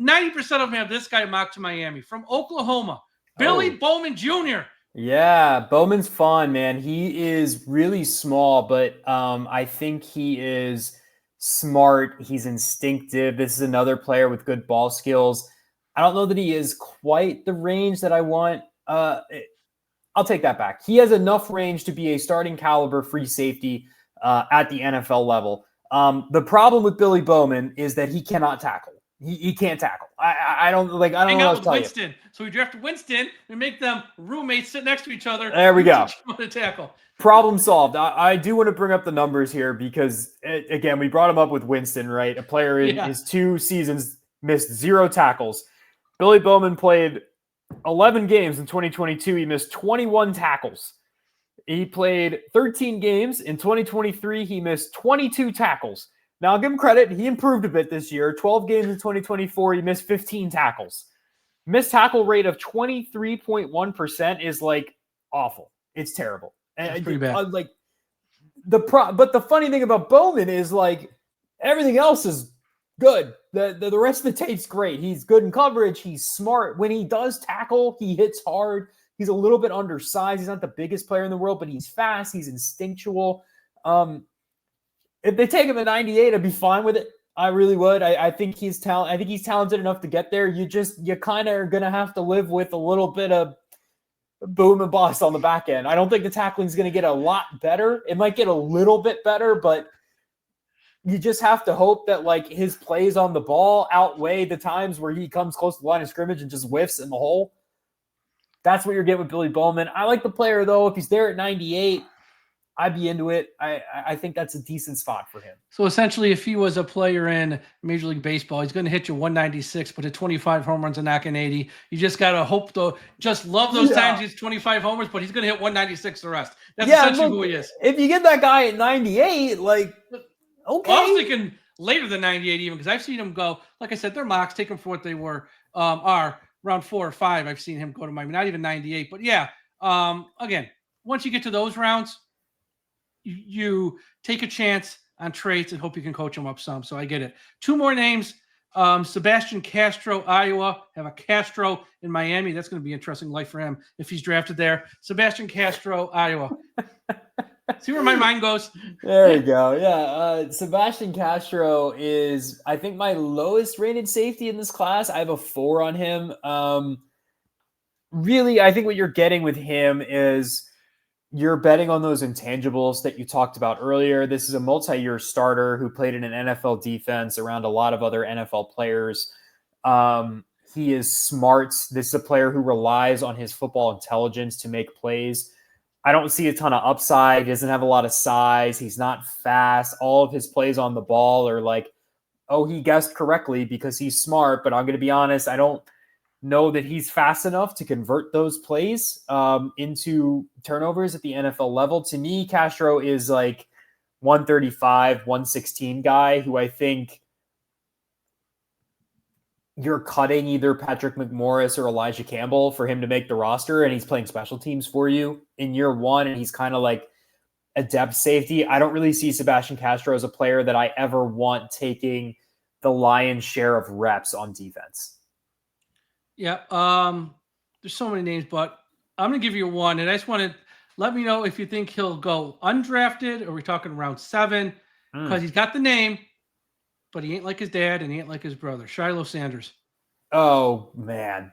90% of them have this guy mocked to Miami from Oklahoma, Billy Bowman Jr. Yeah, Bowman's fun, man. He is really small, but I think he is smart. He's instinctive. This is another player with good ball skills. I don't know that he is quite the range that I want. I'll take that back. He has enough range to be a starting caliber free safety at the NFL level. The problem with Billy Bowman is that he cannot tackle. He can't tackle. I don't know what to tell Winston. You. So we draft Winston and make them roommates sit next to each other. There we go. To tackle. Problem solved. I do want to bring up the numbers here because, again, we brought him up with Winston, right? A player in his 2 seasons missed 0 tackles. Billy Bowman played 11 games in 2022. He missed 21 tackles. He played 13 games. In 2023, he missed 22 tackles. Now, I'll give him credit. He improved a bit this year. 12 games in 2024, he missed 15 tackles. Missed tackle rate of 23.1% is awful. It's terrible. That's pretty bad. But the funny thing about Bowman is everything else is good. The rest of the tape's great. He's good in coverage. He's smart. When he does tackle, he hits hard. He's a little bit undersized. He's not the biggest player in the world, but he's fast. He's instinctual. If they take him at 98, I'd be fine with it. I really would. I think he's talented enough to get there. You kind of are going to have to live with a little bit of boom and bust on the back end. I don't think the tackling is going to get a lot better. It might get a little bit better, but you just have to hope that his plays on the ball outweigh the times where he comes close to the line of scrimmage and just whiffs in the hole. That's what you're getting with Billy Bowman. I like the player, though. If he's there at 98, I'd be into it. I think that's a decent spot for him. So essentially, if he was a player in Major League Baseball, he's going to hit you 196, but at 25 home runs and knocking 80. You just got to hope, though. Just love those times he's 25 homers, but he's going to hit 196 the rest. That's essentially who he is. If you get that guy at 98, okay. Well, I was thinking later than 98 even, because I've seen him go, like I said, their mocks, take them for what they were, are round 4 or 5. I've seen him go to Miami, not even 98. But again, once you get to those rounds, you take a chance on traits and hope you can coach them up some. So I get it. 2 more names. Sebastian Castro, Iowa. Have a Castro in Miami. That's going to be an interesting life for him if he's drafted there. Sebastian Castro, Iowa. See where my mind goes? There you go. Yeah. Sebastian Castro is, I think, my lowest rated safety in this class. I have a 4 on him. really, I think what you're getting with him is you're betting on those intangibles that you talked about earlier. This is a multi-year starter who played in an NFL defense around a lot of other NFL players. He is smart. This is a player who relies on his football intelligence to make plays. I don't see a ton of upside. He doesn't have a lot of size. He's not fast. All of his plays on the ball are like, oh, he guessed correctly because he's smart. But I'm going to be honest, I don't know that he's fast enough to convert those plays into turnovers at the NFL level. To me, Castro is like 135, 116 guy who I think you're cutting either Patrick McMorris or Elijah Campbell for him to make the roster, and he's playing special teams for you in year one, and he's kind of like a depth safety. I don't really see Sebastian Castro as a player that I ever want taking the lion's share of reps on defense. Yeah. There's so many names, but I'm going to give you one, and I just want to let me know if you think he'll go undrafted or we're talking round 7, because he's got the name, but he ain't like his dad and he ain't like his brother. Shiloh Sanders. Oh, man.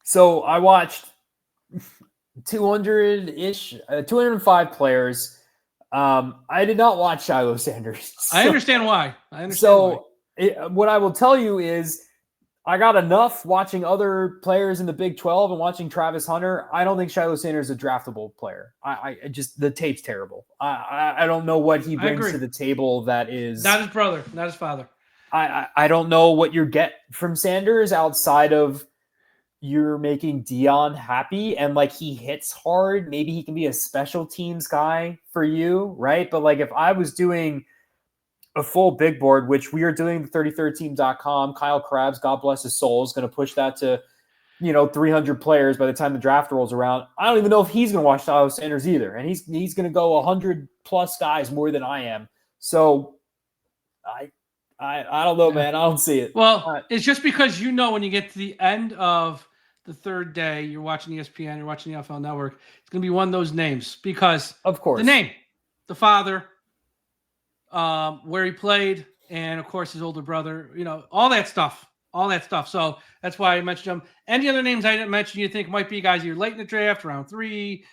So I watched 200-ish, 205 players. I did not watch Shiloh Sanders. So, I understand why. What I will tell you is I got enough watching other players in the Big 12 and watching Travis Hunter. I don't think Shiloh Sanders is a draftable player. I just, the tape's terrible. I don't know what he brings to the table that is not his brother, not his father. I don't know what you get from Sanders outside of you're making Dion happy and like he hits hard. Maybe he can be a special teams guy for you, right? But like if I was doing a full big board, which we are doing, the 33rd-team.com, Kyle Krabs, God bless his soul, is going to push that to, 300 players by the time the draft rolls around. I don't even know if he's going to watch Shiloh Sanders either. And he's going to go 100 plus guys more than I am. So I don't know, man. I don't see it. Well, it's just because when you get to the end of the third day, you're watching ESPN, you're watching the NFL Network, it's going to be one of those names because of course the name, the father, where he played, and of course his older brother, all that stuff. So that's why I mentioned him. Any other names I didn't mention you think might be guys you're late in the draft, round 3,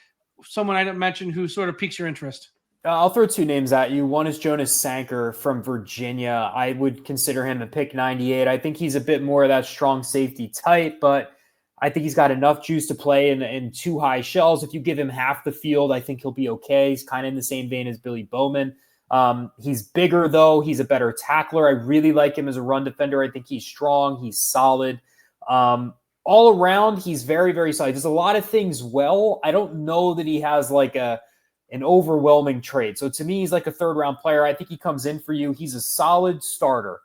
someone I didn't mention who sort of piques your interest? I'll throw 2 names at you. One is Jonas Sanker from Virginia. I would consider him a pick 98. I think he's a bit more of that strong safety type, but I think he's got enough juice to play in 2 high shells. If you give him half the field, I think he'll be okay. He's kind of in the same vein as Billy Bowman. He's bigger, though. He's a better tackler. I really like him as a run defender. I think he's strong. He's solid. All around, he's very, very solid. He does a lot of things well. I don't know that he has like an overwhelming trade. So to me, he's like a 3rd-round player. I think he comes in for you. He's a solid starter.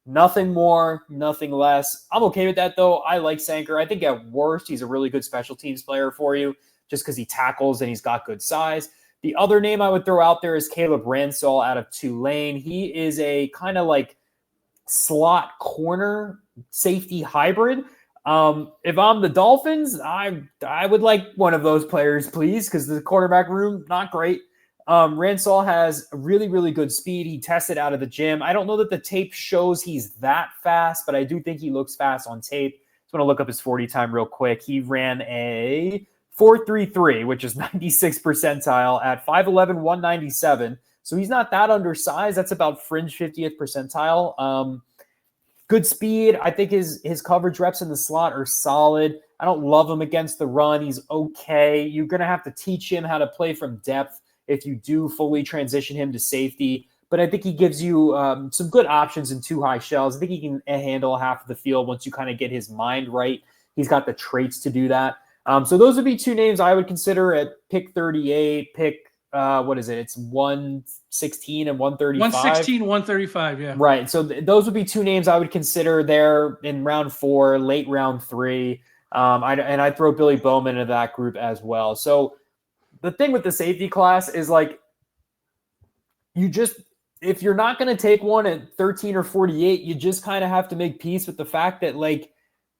Nothing more, nothing less. I'm okay with that, though. I like Sanker. I think at worst, he's a really good special teams player for you just because he tackles and he's got good size. The other name I would throw out there is Caleb Ransall out of Tulane. He is a kind of like slot corner safety hybrid. If I'm the Dolphins, I would like one of those players, please, because the quarterback room, not great. Ransall has really, really good speed. He tested out of the gym. I don't know that the tape shows he's that fast, but I do think he looks fast on tape. Just want to look up his 40 time real quick. He ran a 4.33, which is 96th percentile at 5'11", 197. So he's not that undersized. That's about fringe 50th percentile. Good speed. I think his coverage reps in the slot are solid. I don't love him against the run. He's okay. You're going to have to teach him how to play from depth if you do fully transition him to safety. But I think he gives you some good options in 2 high shells. I think he can handle half of the field once you kind of get his mind right. He's got the traits to do that. So those would be 2 names I would consider at pick 38, what is it? It's 116 and 135. 116, 135, yeah. Right. So those would be 2 names I would consider there in round 4, late round 3. I'd throw Billy Bowman into that group as well. So the thing with the safety class is like, if you're not going to take one at 13 or 48, you just kind of have to make peace with the fact that like,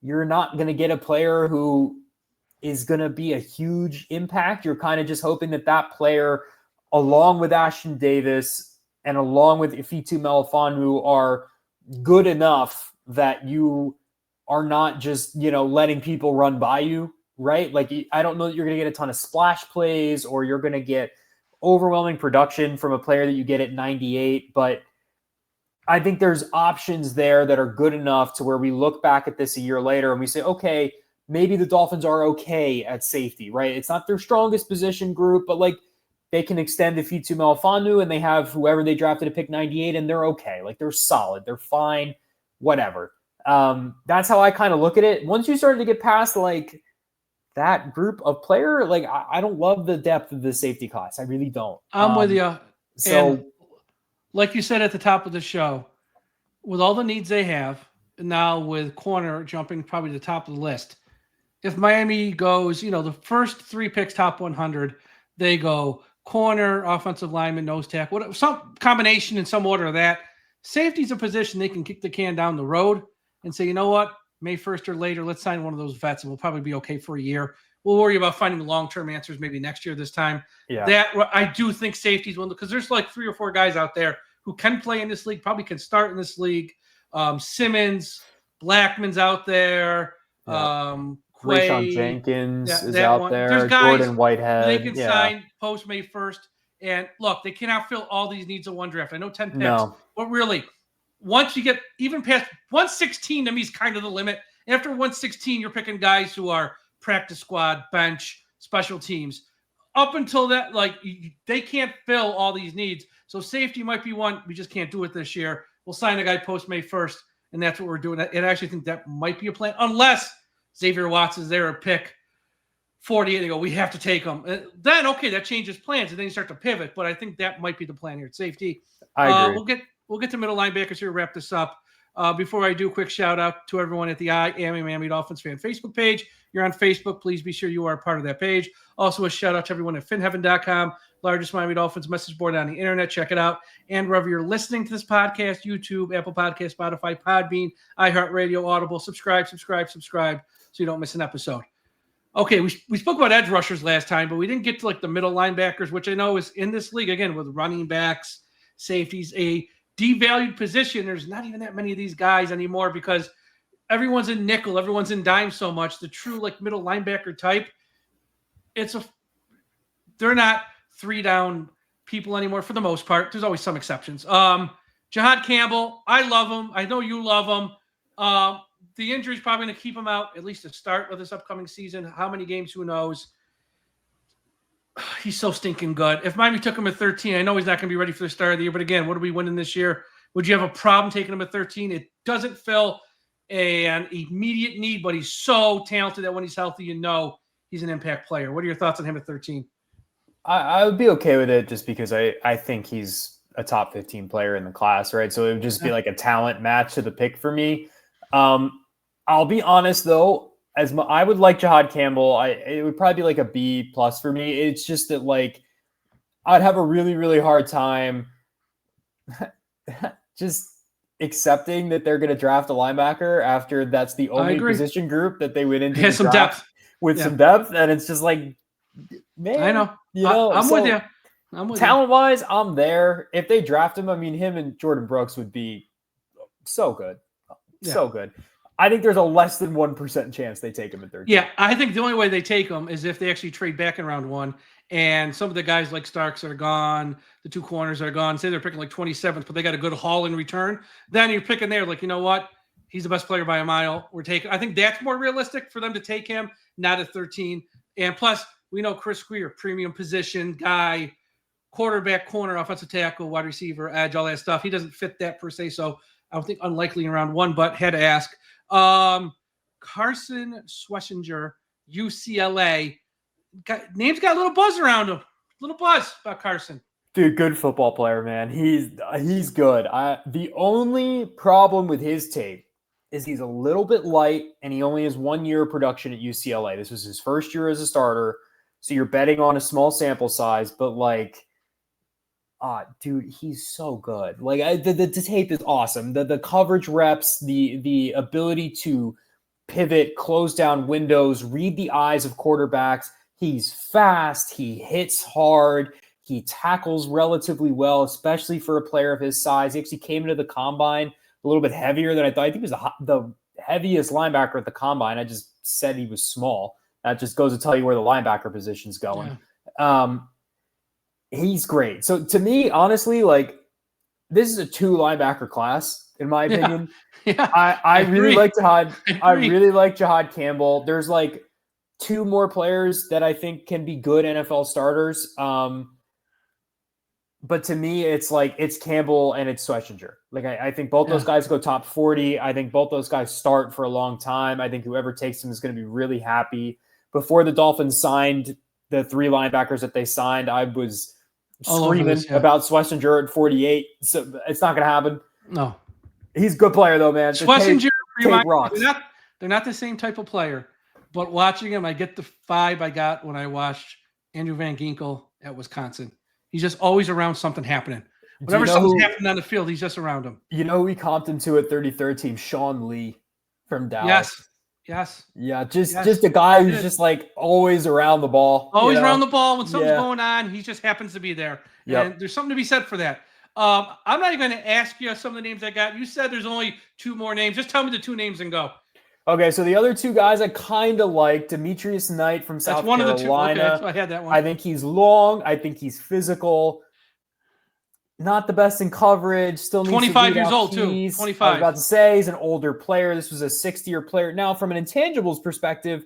you're not going to get a player who is going to be a huge impact. You're kind of just hoping that player, along with Ashton Davis and along with Ifitu Melifonwu, are good enough that you are not just, letting people run by you, right? Like, I don't know that you're going to get a ton of splash plays or you're going to get overwhelming production from a player that you get at 98, but I think there's options there that are good enough to where we look back at this a year later and we say, okay, maybe the Dolphins are okay at safety, right? It's not their strongest position group, but like they can extend the Fitu Melifonwu and they have whoever they drafted to pick 98 and they're okay. Like they're solid, they're fine, whatever. That's how I kind of look at it. Once you started to get past like that group of player, like I don't love the depth of the safety class. I really don't. I'm with you. So, and like you said at the top of the show, with all the needs they have, and now with corner jumping probably to the top of the list, if Miami goes, the first 3 picks top 100, they go corner, offensive lineman, nose tackle, whatever, some combination in some order of that. Safety's a position they can kick the can down the road and say, you know what, May 1st or later, let's sign one of those vets and we'll probably be okay for a year. We'll worry about finding long-term answers maybe next year this time. Yeah. That I do think safety's one because there's like 3 or 4 guys out there who can play in this league, probably can start in this league. Simmons, Blackman's out there. Rayshawn Jenkins is out one. there. There's guys Jordan Whitehead. they can sign post May 1st. And look, they cannot fill all these needs in one draft. I know 10 picks, but really, once you get even past 116, to me is kind of the limit. After 116, you're picking guys who are practice squad, bench, special teams. Up until that, they can't fill all these needs. So safety might be one. We just can't do it this year. We'll sign a guy post May 1st, and that's what we're doing. And I actually think that might be a plan, unless Xavier Watts is there at pick 48. They go, we have to take him. Then, okay, that changes plans, and then you start to pivot. But I think that might be the plan here at safety. I agree. We'll get to middle linebackers here, wrap this up. Before I do, a quick shout out to everyone at the I Am a Miami Dolphins fan Facebook page. You're on Facebook. Please be sure you are a part of that page. Also, a shout out to everyone at finheaven.com, largest Miami Dolphins message board on the internet. Check it out. And wherever you're listening to this podcast, YouTube, Apple Podcasts, Spotify, Podbean, iHeartRadio, Audible, subscribe so you don't miss an episode. Okay, we spoke about edge rushers last time, but we didn't get to like the middle linebackers, which I know is in this league, again, with running backs, safeties, a devalued position. There's not even that many of these guys anymore because everyone's in nickel, everyone's in dime so much. The true like middle linebacker type, they're not 3 down people anymore for the most part. There's always some exceptions. Jahad Campbell, I love him. I know you love him. The injury's probably going to keep him out at least the start of this upcoming season. How many games? Who knows? He's so stinking good. If Miami took him at 13, I know he's not going to be ready for the start of the year. But again, what are we winning this year? Would you have a problem taking him at 13? It doesn't fill an immediate need, but he's so talented that when he's healthy, he's an impact player. What are your thoughts on him at 13? I would be okay with it just because I think he's a top 15 player in the class, right? So it would just be like a talent match to the pick for me. I'll be honest though, I would like Jahad Campbell. It would probably be like a B+ for me. It's just that like I'd have a really, really hard time just accepting that they're going to draft a linebacker after that's the only position group that they went into has some depth with some depth, and it's just like, man, I know. I'm with you. Talent-wise, I'm there. If they draft him, I mean, him and Jordan Brooks would be so good. So good. I think there's a less than 1% chance they take him at 13. Yeah, I think the only way they take him is if they actually trade back in round 1, and some of the guys like Starks are gone, the 2 corners are gone. Say they're picking like 27th, but they got a good haul in return. Then you're picking there, like, you know what? He's the best player by a mile. I think that's more realistic for them to take him, not at 13. And plus, we know Chris Greer, premium position guy, quarterback, corner, offensive tackle, wide receiver, edge, all that stuff. He doesn't fit that per se, so I would think unlikely in round 1, but had to ask. Carson Schwessinger, UCLA. Name's got a little buzz around him. Little buzz about Carson. Dude, good football player, man. He's good. The only problem with his tape is he's a little bit light, and he only has 1 year of production at UCLA. This was his first year as a starter, so you're betting on a small sample size, but like, dude, he's so good. Like the tape is awesome. The coverage reps, the ability to pivot, close down windows, read the eyes of quarterbacks. He's fast. He hits hard. He tackles relatively well, especially for a player of his size. He actually came into the combine a little bit heavier than I thought. I think he was the heaviest linebacker at the combine. I just said he was small. That just goes to tell you where the linebacker position's going. Yeah. He's great. So to me, honestly, like this is a 2 linebacker class, in my opinion. Yeah. I really like Jahad. I really like Jahad Campbell. There's like 2 more players that I think can be good NFL starters. But to me, it's Campbell and it's Schlesinger. Like I think both those guys go top 40. I think both those guys start for a long time. I think whoever takes them is going to be really happy. Before the Dolphins signed the 3 linebackers that they signed, I was screaming about Schlesinger at 48. So it's not going to happen. No. He's a good player, though, man. Schlesinger, they're not the same type of player. But watching him, I get the vibe I got when I watched Andrew Van Ginkel at Wisconsin. He's just always around something happening. Whenever something's happening on the field, he's just around him. You know who we comped him to at 33rd team? Sean Lee from Dallas. Yes. Yeah, just a guy who's just like always around the ball. Always around the ball. When something's going on, he just happens to be there. Yep. And there's something to be said for that. I'm not even going to ask you some of the names I got. You said there's only 2 more names. Just tell me the 2 names and go. Okay, so the other 2 guys I kind of like. Demetrius Knight from South Carolina. That's one of the 2. Okay, so I had that one. I think he's long. I think he's physical. Not the best in coverage. Still needs 25 to years old, keys. too. 25. I was about to say he's an older player. This was a 6th-year player. Now, from an intangibles perspective,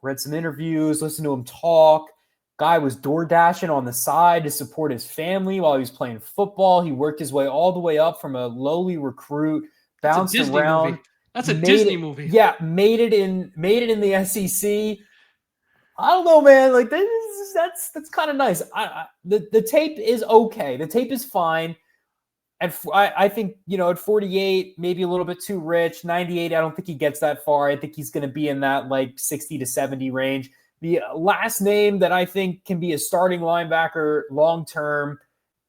read some interviews, listened to him talk. Guy was door dashing on the side to support his family while he was playing football. He worked his way all the way up from a lowly recruit, bounced around. Movie. That's a Disney movie. Yeah, made it in the SEC. I don't know, man. Like that's kind of nice. The tape is okay. The tape is fine. And I think, at 48, maybe a little bit too rich. 98, I don't think he gets that far. I think he's going to be in that like 60 to 70 range. The last name that I think can be a starting linebacker long-term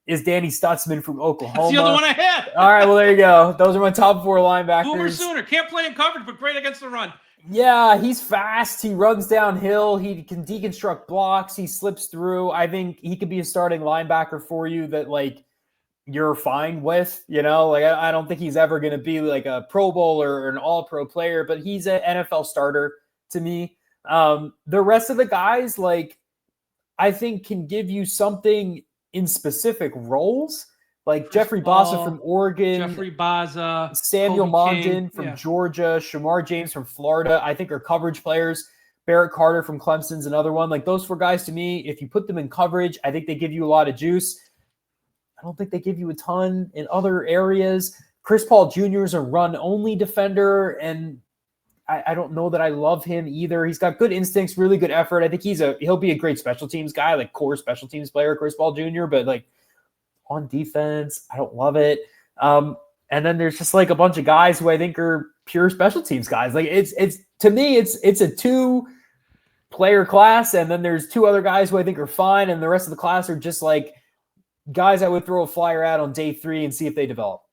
is Danny Stutzman from Oklahoma. That's the other one I had. All right, well, there you go. Those are my top 4 linebackers. Boomer Sooner. Can't play in coverage, but great against the run. Yeah, he's fast. He runs downhill. He can deconstruct blocks. He slips through. I think he could be a starting linebacker for you that, like, you're fine with. I don't think he's ever going to be like a Pro Bowl or an all-pro player, but he's an NFL starter to me. The rest of the guys, like, I think can give you something in specific roles, like Jeffrey Baza from Oregon, Samuel Mondin from Georgia, Shamar James from Florida, I think are coverage players. Barrett Carter from Clemson's another one. Like those 4 guys to me, if you put them in coverage, I think they give you a lot of juice. I don't think they give you a ton in other areas. Chris Paul Jr. is a run-only defender, and I don't know that I love him either. He's got good instincts, really good effort. I think he'll be a great special teams guy, like core special teams player, Chris Paul Jr., but like on defense, I don't love it. And then there's just like a bunch of guys who I think are pure special teams guys. Like it's to me, it's a 2-player class, and then there's 2 other guys who I think are fine, and the rest of the class are just like guys I would throw a flyer at on day 3 and see if they develop.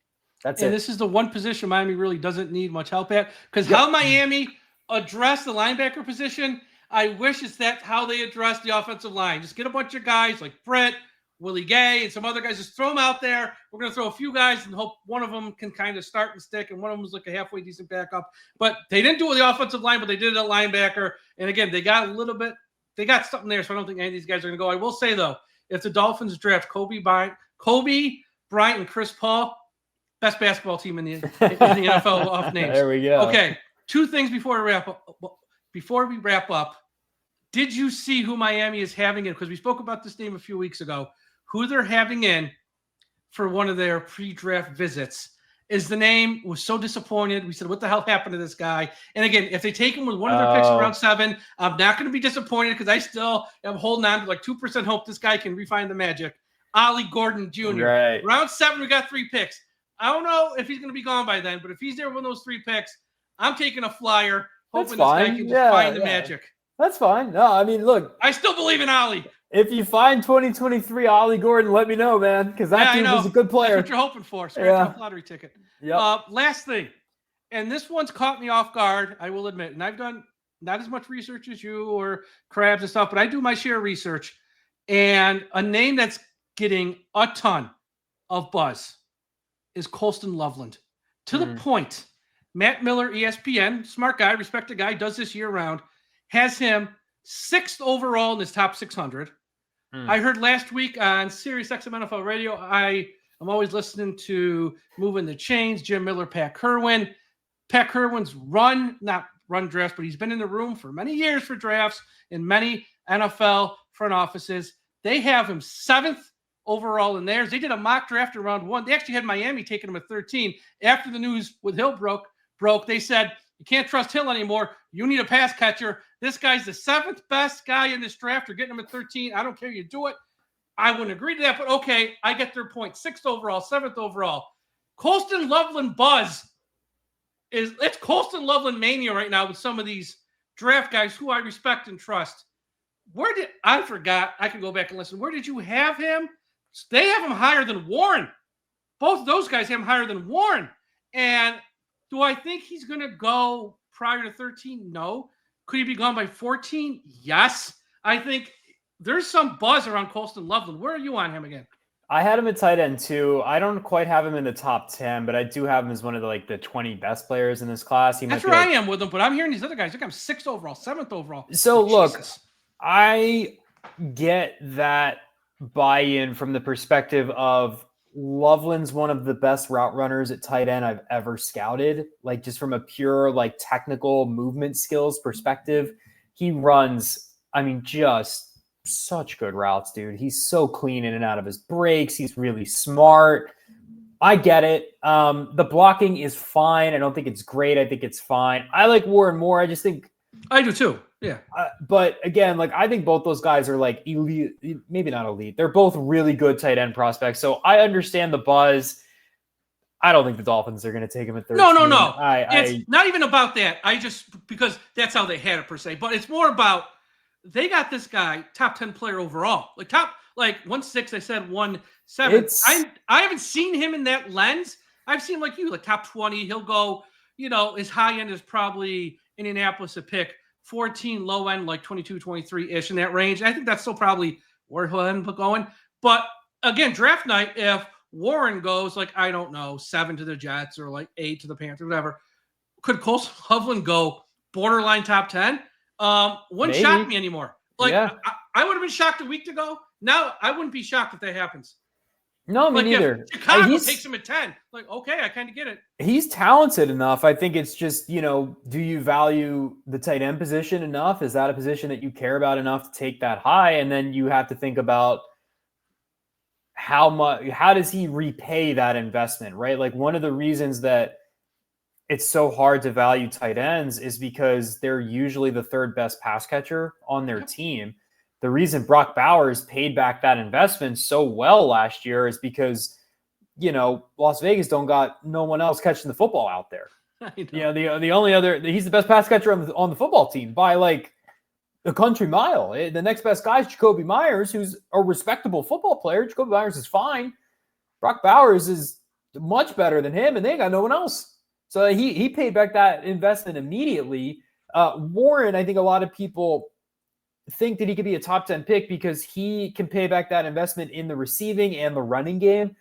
That's it. This is the one position Miami really doesn't need much help at, because how Miami addressed the linebacker position, I wish that's how they address the offensive line. Just get a bunch of guys like Brett, Willie Gay, and some other guys. Just throw them out there. We're going to throw a few guys and hope one of them can kind of start and stick, and one of them is like a halfway decent backup. But they didn't do it with the offensive line, but they did it at linebacker. And again, they got something there, so I don't think any of these guys are going to go. I will say, though, if the Dolphins draft Kobe Bryant, and Chris Paul, best basketball team in the NFL off names. There we go. Okay, 2 things before we wrap up. Did you see who Miami is having in? Because we spoke about this name a few weeks ago. Who they're having in for one of their pre-draft visits is the name. Was so disappointed. We said, what the hell happened to this guy? And again, if they take him with one of their picks around 7, I'm not going to be disappointed because I still am holding on to like 2% hope this guy can refine the magic. Ollie Gordon Jr. Right. Round 7, we got 3 picks. I don't know if he's going to be gone by then, but if he's there with those 3 picks, I'm taking a flyer, hoping this guy can just find the magic. That's fine. No, I mean, look. I still believe in Ollie. If you find 2023 Ollie Gordon, let me know, man, because that dude was a good player. That's what you're hoping for. Scratch off lottery ticket. Yep. Last thing, and this one's caught me off guard, I will admit, and I've done not as much research as you or Krabs and stuff, but I do my share of research, and a name that's getting a ton of buzz is Colston Loveland, to the point Matt Miller, ESPN, smart guy, respected guy, does this year round, has him 6th overall in his top 600. I heard last week on Sirius XM NFL Radio, I'm always listening to Moving the Chains, Jim Miller, Pat Kerwin. Pat Kerwin's not run drafts, but he's been in the room for many years for drafts in many NFL front offices. They have him 7th overall in theirs. They did a mock draft in round 1. They actually had Miami taking him at 13. After the news with Hill broke, they said, you can't trust Hill anymore. You need a pass catcher. This guy's the 7th best guy in this draft. You're getting him at 13. I don't care. You do it. I wouldn't agree to that, but okay, I get their point. 6th overall, 7th overall. Colston Loveland buzz it's Colston Loveland mania right now with some of these draft guys who I respect and trust. I forgot. I can go back and listen. Where did you have him? They have him higher than Warren. Both of those guys have him higher than Warren. And do I think he's going to go prior to 13? No. Could he be gone by 14? Yes. I think there's some buzz around Colston Loveland. Where are you on him again? I had him at tight end too. I don't quite have him in the top 10, but I do have him as one of the 20 best players in this class. That's where I am with him, but I'm hearing these other guys. Look, I'm 6th overall, 7th overall. So look, I get that buy-in from the perspective of Loveland's one of the best route runners at tight end I've ever scouted. Just from a pure technical movement skills perspective, he runs, just such good routes, dude. He's so clean in and out of his breaks. He's really smart. I get it. The blocking is fine. I don't think it's great. I think it's fine. I like Warren more. I just think I do too. Yeah. But again, I think both those guys are elite, maybe not elite. They're both really good tight end prospects. So I understand the buzz. I don't think the Dolphins are going to take him at 13. No. It's not even about that. Because that's how they had it per se, but it's more about they got this guy top 10 player overall, 1.6. I said 1.7. I haven't seen him in that lens. I've seen you, top 20. He'll go, his high end is probably Indianapolis a pick 14, low end 22, 23 ish in that range. I think that's still probably where he'll end up going. But again, draft night, if Warren goes 7 to the Jets or 8 to the Panthers, whatever, could Colston Loveland go borderline top 10? Wouldn't shock me anymore. I would have been shocked a week ago. Now I wouldn't be shocked if that happens. No, me neither. Chicago takes him at 10. Okay, I kind of get it. He's talented enough. I think it's just, do you value the tight end position enough? Is that a position that you care about enough to take that high? And then you have to think about how does he repay that investment, right? One of the reasons that it's so hard to value tight ends is because they're usually the 3rd best pass catcher on their team. The reason Brock Bowers paid back that investment so well last year is because, Las Vegas don't got no one else catching the football out there. The only other, he's the best pass catcher on the football team by a country mile. The next best guy is Jacoby Myers, who's a respectable football player. Jacoby Myers is fine. Brock Bowers is much better than him, and they got no one else. So he paid back that investment immediately. Warren, I think a lot of people think that he could be a top 10 pick because he can pay back that investment in the receiving and the running game.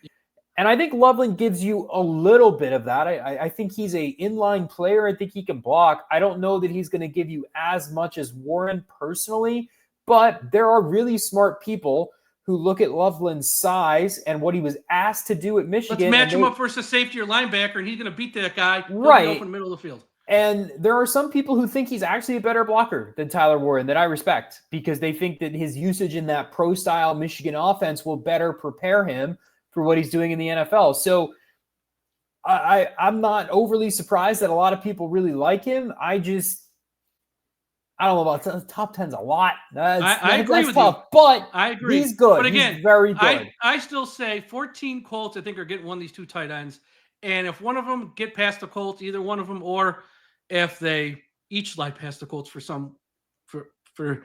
And I think Loveland gives you a little bit of that. I think he's a inline player. I think he can block. I don't know that he's going to give you as much as Warren personally, but there are really smart people who look at Loveland's size and what he was asked to do at Michigan. Let's match him up versus safety or linebacker, and he's going to beat that guy right open middle of the field. And there are some people who think he's actually a better blocker than Tyler Warren that I respect because they think that his usage in that pro-style Michigan offense will better prepare him for what he's doing in the NFL. So I'm not overly surprised that a lot of people really like him. I don't know about top 10's a lot. I agree with tough, you. But I agree. He's good. But again, he's very good. I still say 14 Colts, I think, are getting one of these 2 tight ends. And if one of them get past the Colts, either one of them, or if they each slide past the Colts for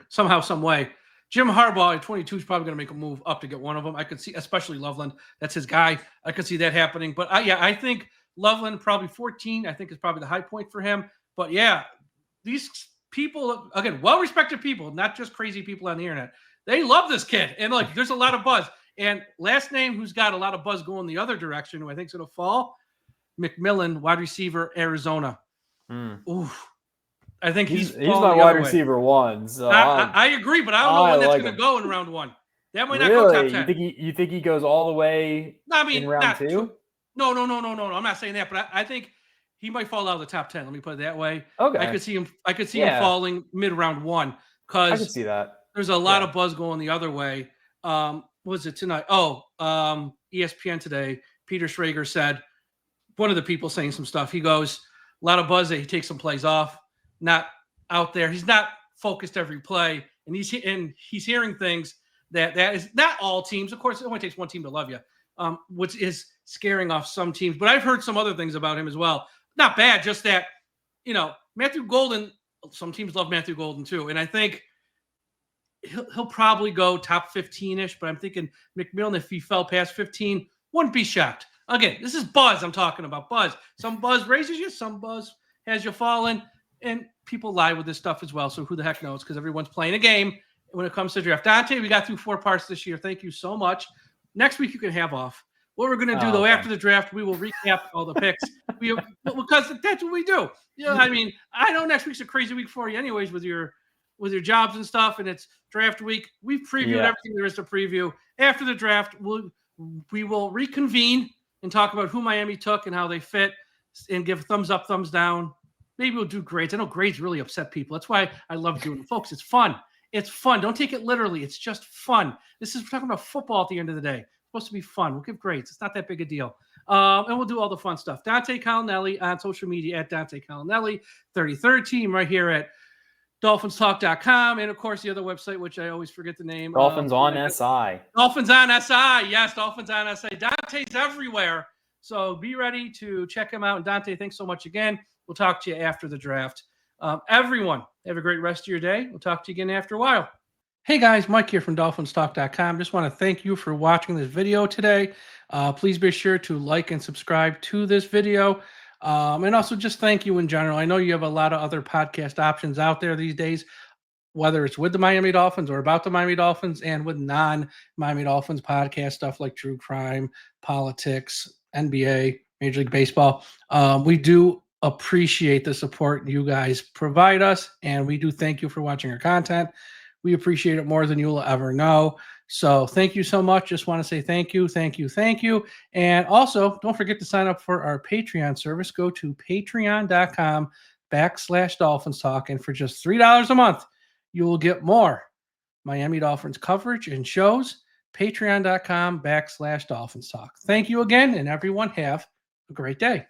somehow, some way, Jim Harbaugh at 22 is probably going to make a move up to get one of them. I could see, especially Loveland. That's his guy. I could see that happening. But I think Loveland probably 14. I think is probably the high point for him. But yeah, these people, again, well-respected people, not just crazy people on the internet. They love this kid. And there's a lot of buzz. And last name who's got a lot of buzz going the other direction, who I think is going to fall, McMillan, wide receiver, Arizona. Oof. I think he's my wide receiver one. So I agree, but I don't know when that's going to go in round 1. That might not go top 10. You think he goes all the way in round 2? No. I'm not saying that, but I think he might fall out of the top 10. Let me put it that way. Okay. I could see him falling mid round 1 because I could see that. There's a lot of buzz going the other way. What was it tonight? ESPN today. Peter Schrager said, one of the people saying some stuff. He goes, a lot of buzz that he takes some plays off, not out there. He's not focused every play, and he's hearing things that is not all teams. Of course, it only takes one team to love you, which is scaring off some teams. But I've heard some other things about him as well. Not bad, just that, Matthew Golden, some teams love Matthew Golden too. And I think he'll probably go top 15-ish, but I'm thinking McMillan, if he fell past 15, wouldn't be shocked. Again, this is buzz I'm talking about, buzz. Some buzz raises you, some buzz has you falling, and people lie with this stuff as well, so who the heck knows, because everyone's playing a game when it comes to draft. Dante, we got through 4 parts this year. Thank you so much. Next week you can have off. What we're going to do, though, after the draft, we will recap all the picks. Because that's what we do. I know next week's a crazy week for you anyways with your jobs and stuff, and it's draft week. We've previewed everything there is to preview. After the draft, we will reconvene and talk about who Miami took and how they fit and give thumbs up, thumbs down. Maybe we'll do grades. I know grades really upset people. That's why I love doing it. Folks, it's fun. It's fun. Don't take it literally. It's just fun. We're talking about football at the end of the day. It's supposed to be fun. We'll give grades. It's not that big a deal. And we'll do all the fun stuff. Dante Colonelli on social media at Dante Colonelli, 33rd team right here at DolphinsTalk.com. And, of course, the other website, which I always forget the name. Dolphins on SI. Dolphins on SI. Yes, Dolphins on SI. Dante's everywhere. So be ready to check him out. And, Dante, thanks so much again. We'll talk to you after the draft. Everyone, have a great rest of your day. We'll talk to you again after a while. Hey guys, Mike here from DolphinsTalk.com. Just want to thank you for watching this video today. Please be sure to like and subscribe to this video. And also just thank you in general. I know you have a lot of other podcast options out there these days, whether it's with the Miami Dolphins or about the Miami Dolphins and with non-Miami Dolphins podcast stuff like true crime, politics, NBA, Major League Baseball. We do appreciate the support you guys provide us, and we do thank you for watching our content. We appreciate it more than you'll ever know. So thank you so much. Just want to say thank you. And also, don't forget to sign up for our Patreon service. Go to patreon.com/Dolphins Talk. And for just $3 a month, you will get more Miami Dolphins coverage and shows. Patreon.com/Dolphins Talk. Thank you again, and everyone have a great day.